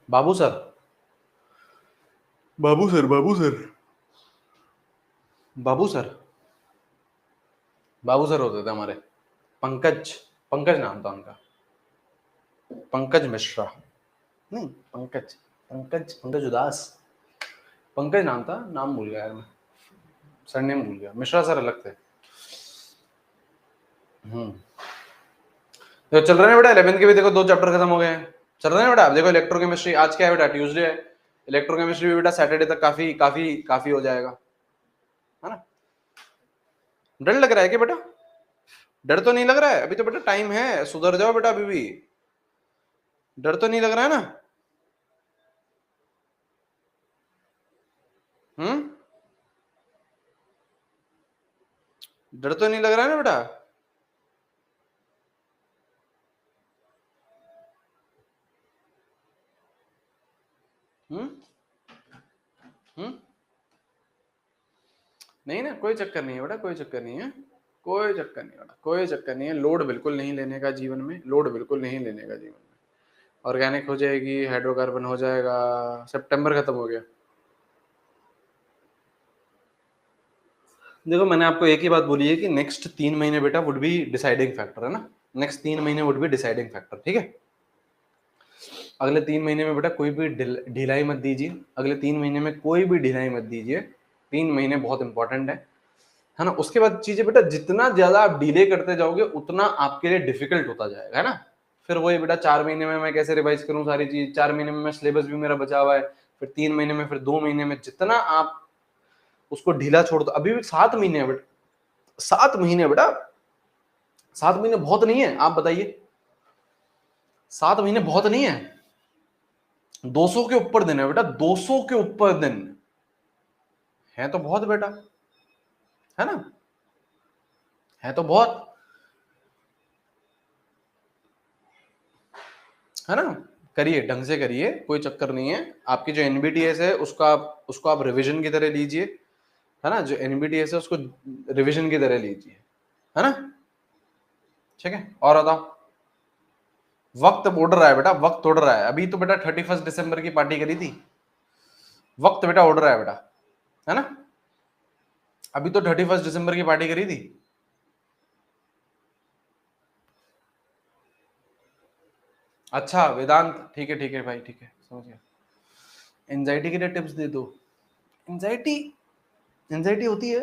बाबू सर, बाबू सर, बाबू सर, बाबू सर, बाबू सर होते थे हमारे। पंकज, पंकज नाम था उनका, पंकज मिश्रा, नहीं पंकज, पंकज, पंकज उदास, पंकज नाम था, नाम भूल गया यार मैं, सरनेम भूल गया। मिश्रा सर अलग थे। तो चल रहे हैं बेटा 11th के भी, देखो 2 चैप्टर खत्म हो गए हैं, चल रहे हैं बेटा। अब देखो इलेक्ट्रोकेमिस्ट्री, आज क्या है बेटा, ट्यूसडे है। इलेक्ट्रोकेमिस्ट्री भी बेटा सैटरडे तक काफी काफी काफी हो जाएगा, है ना। डर लग रहा है क्या बेटा, डर तो नहीं लग रहा है अभी तो बेटा, टाइम है, सुधर जाओ बेटा अभी भी, डर तो नहीं लग रहा है ना। डर तो नहीं लग रहा है ना बेटा। हम्म नहीं ना, कोई चक्कर नहीं है बेटा, कोई चक्कर नहीं है, कोई चक्कर नहीं बेटा, कोई चक्कर नहीं है। लोड बिल्कुल नहीं लेने का जीवन में, लोड बिल्कुल नहीं लेने का जीवन में। ऑर्गेनिक हो जाएगी, हाइड्रोकार्बन हो जाएगा, सितंबर खत्म हो गया। देखो मैंने आपको एक ही बात बोली है कि नेक्स्ट 3 महीने बेटा वुड बी डिसाइडिंग फैक्टर, है ना। नेक्स्ट 3 महीने वुड बी डिसाइडिंग फैक्टर, ठीक है। अगले 3 महीने में बेटा कोई भी ढिलाई मत दीजिए, अगले 3 महीने में कोई भी ढिलाई मत दीजिए, 3 महीने बहुत इंपॉर्टेंट है ना। उसके बाद चीजें बेटा जितना ज्यादा आप डिले करते जाओगे उतना आपके लिए डिफिकल्ट होता जाएगा, है ना। फिर वही बेटा 4 महीने में मैं कैसे रिवाइज करूं सारी चीज, 4 महीने में मैं सिलेबस भी मेरा बचा हुआ है, फिर 3 महीने में, फिर 2 महीने में, जितना आप उसको ढीला छोड़ दो। अभी भी 7 महीने है बेटा, 7 महीने बेटा, 7 महीने बहुत नहीं है, आप बताइए, 7 महीने बहुत नहीं है। 200 के ऊपर दिन है बेटा, 200 के ऊपर दिन है तो बहुत बेटा, है ना, है तो बहुत, है ना। करिए, ढंग से करिए, कोई चक्कर नहीं है। आपकी जो एनबीटीएस है उसको आप रिवीजन की तरह लीजिए, है ना। जो एनबीटीएस है उसको रिवीजन की तरह लीजिए, है ना, ठीक है। और बताओ, वक्त उड़ रहा है बेटा, वक्त उड़ रहा है। अभी तो बेटा 31 दिसंबर की पार्टी करी थी, वक्त बेटा उड़ रहा है बेटा, है ना। अभी तो 31 दिसंबर की पार्टी करी थी। अच्छा वेदांत, ठीक है भाई, ठीक है, समझ गया। एंजाइटी के लिए टिप्स दे दो। एंजाइटी, एंजाइटी होती है,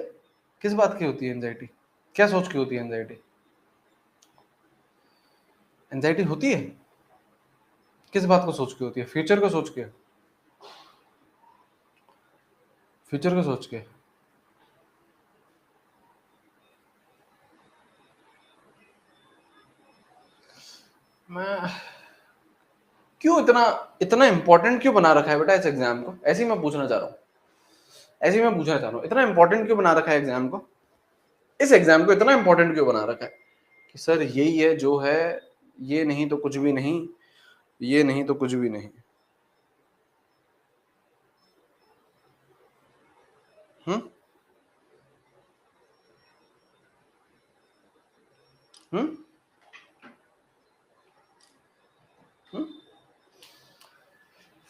किस बात की होती है एंजाइटी, क्या सोच की होती है एंजाइटी, एंजाइटी होती है किस बात को सोच के होती है, फ्यूचर को सोच के, फ्यूचर को सोच के। मैं क्यों इतना इतना इंपॉर्टेंट क्यों बना रखा है बेटा इस एग्जाम को, ऐसे ही मैं पूछना चाह रहा हूँ, ऐसे ही मैं पूछना चाह रहा हूँ, इतना इंपॉर्टेंट क्यों बना रखा है एग्जाम को, इस एग्जाम को इतना इंपॉर्टेंट क्यों बना रखा है कि सर यही है जो है, ये नहीं तो कुछ भी नहीं, ये नहीं तो कुछ भी नहीं। हम्म हम्म हम्म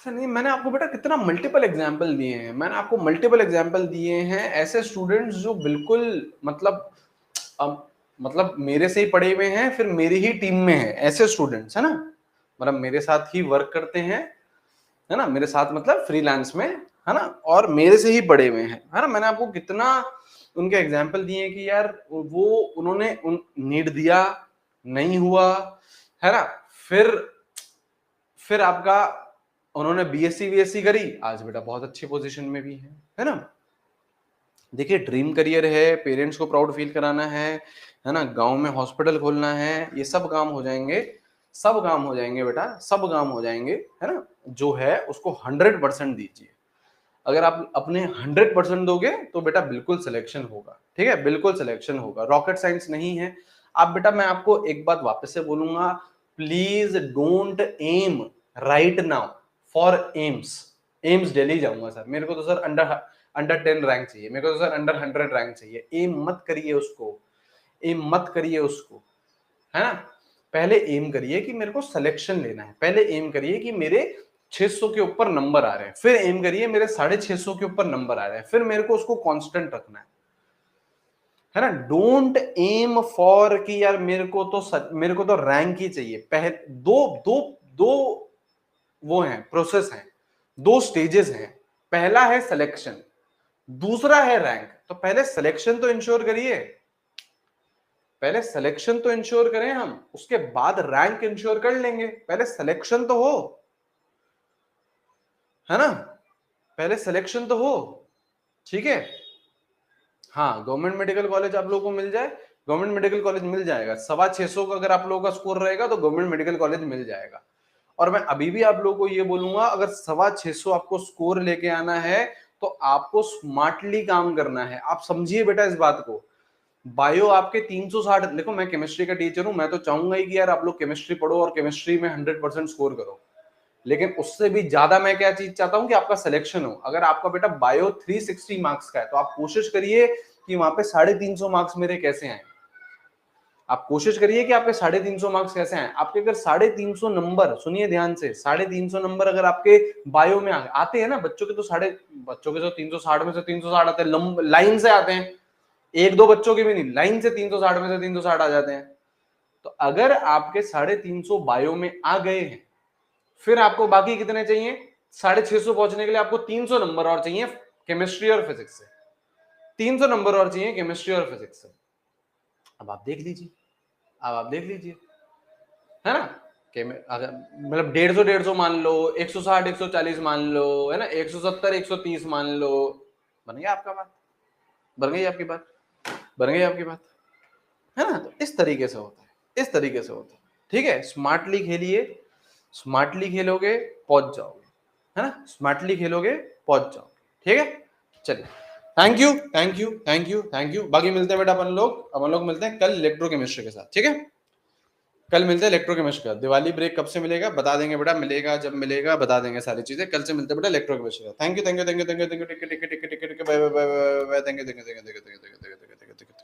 सर नहीं, मैंने आपको बेटा कितना मल्टीपल एग्जाम्पल दिए हैं, मैंने आपको मल्टीपल एग्जाम्पल दिए हैं, ऐसे स्टूडेंट्स जो बिल्कुल मतलब अब मतलब मेरे से ही पढ़े हुए हैं, फिर मेरी ही टीम में है, ऐसे स्टूडेंट्स है ना, मतलब मेरे साथ ही वर्क करते हैं, है ना, मेरे साथ मतलब फ्रीलांस में, है ना, और मेरे से ही पढ़े हुए हैं, है ना। मैंने आपको कितना उनके एग्जाम्पल दिए हैं कि यार वो उन्होंने नीड दिया, नहीं हुआ, है ना, फिर फिर आपका उन्होंने बीएससी बीएससी करी, आज बेटा बहुत अच्छी पोजीशन में भी है ना। देखिए ड्रीम करियर है, पेरेंट्स को प्राउड फील कराना है ना, गांव में हॉस्पिटल खोलना है, ये सब काम हो जाएंगे, सब काम हो जाएंगे बेटा, सब काम हो जाएंगे, है ना। जो है उसको 100% दीजिए, अगर आप अपने 100% दोगे तो बेटा बिल्कुल सिलेक्शन होगा, ठीक है, बिल्कुल सिलेक्शन होगा, रॉकेट साइंस नहीं है। आप बेटा मैं आपको एक बात वापस से बोलूंगा, please don't aim right now for AIIMS. AIIMS Delhi जाऊंगा सर, मेरे को तो सर अंडर अंडर 10 रैंक चाहिए, मेरे को तो सर अंडर 100 रैंक चाहिए, एम मत करिए उसको, एम मत करिए उसको, है ना। पहले एम करिए कि मेरे को सिलेक्शन लेना है, पहले एम करिए कि मेरे 600 के ऊपर नंबर आ रहे हैं, फिर एम करिए मेरे 650 के ऊपर नंबर आ रहे हैं, फिर मेरे को उसको कांस्टेंट रखना है ना। डोंट एम फॉर कि यार मेरे को तो रैंक ही चाहिए। पहले दो दो दो वो हैं, प्रोसेस हैं, दो स्टेजेस हैं, पहला है सिलेक्शन, दूसरा है रैंक। तो पहले सिलेक्शन तो इंश्योर करिए, पहले सिलेक्शन तो इंश्योर करें हम, उसके बाद रैंक इंश्योर कर लेंगे, पहले सिलेक्शन तो हो, है ना, पहले सिलेक्शन तो हो, ठीक है। हाँ गवर्नमेंट मेडिकल कॉलेज आप लोगों को मिल जाए, गवर्नमेंट मेडिकल कॉलेज मिल जाएगा, 625 का अगर आप लोगों का स्कोर रहेगा तो गवर्नमेंट मेडिकल कॉलेज मिल जाएगा। और मैं अभी भी आप लोगों को ये बोलूंगा, अगर 625 आपको स्कोर लेके आना है तो आपको स्मार्टली काम करना है, आप समझिए बेटा इस बात को। बायो आपके 360, देखो मैं केमिस्ट्री का टीचर हूं, मैं तो चाहूंगा ही कि यार आप लोग केमिस्ट्री पढ़ो और केमिस्ट्री में 100% स्कोर करो, लेकिन उससे भी ज्यादा मैं क्या चीज चाहता हूं कि आपका सिलेक्शन हो। अगर आपका बेटा बायो 360 मार्क्स का है तो आप कोशिश करिए कि वहां पे 350 मार्क्स मेरे कैसे आए, आप कोशिश करिए कि आपके 350 मार्क्स कैसे आए। आपके अगर 350 नंबर, सुनिए ध्यान से, 350 नंबर अगर आपके बायो में आते हैं ना, बच्चों के तो 360 में से 360 आते हैं, लाइन से आते हैं, एक दो बच्चों के भी नहीं, लाइन से 360 में से 360 आ जाते हैं। तो अगर आपके 350 बायो में आ गए हैं, फिर आपको बाकी कितने चाहिए, 650 पहुंचने के लिए आपको 300 नंबर और चाहिए केमिस्ट्री और फिजिक्स से, 300 नंबर और चाहिए केमिस्ट्री और फिजिक्स से। अब आप देख लीजिए, अब आप देख लीजिए, है ना, अगर मतलब 150 मान लो, 160 140 मान लो, है ना, 170 130 मान लो, बन गया आपका बात, बन गई आपकी बात, बन गई आपकी बात, है ना। तो इस तरीके से होता है, इस तरीके से होता है, ठीक है। स्मार्टली खेलिए, स्मार्टली खेलोगे पहुंच जाओगे, है ना, स्मार्टली खेलोगे पहुंच जाओगे, ठीक है। चलिए, thank you thank you thank you thank you. बाकी मिलते हैं बेटा अपन लोग मिलते हैं कल इलेक्ट्रोकेमिस्ट्री के साथ, ठीक है। कल मिलते हैं इलेक्ट्रोकेमिस्ट्री का। दिवाली ब्रेक कब से मिलेगा बता देंगे बेटा, मिलेगा जब मिलेगा बता देंगे सारी चीजें, कल से मिलते हैं बेटा इलेक्ट्रोकेमिस्ट्री का। Thank you thank you thank you thank you thank you, tick tick tick tick tick, bye bye bye bye, thank you thank you thank you thank you thank you thank you thank you.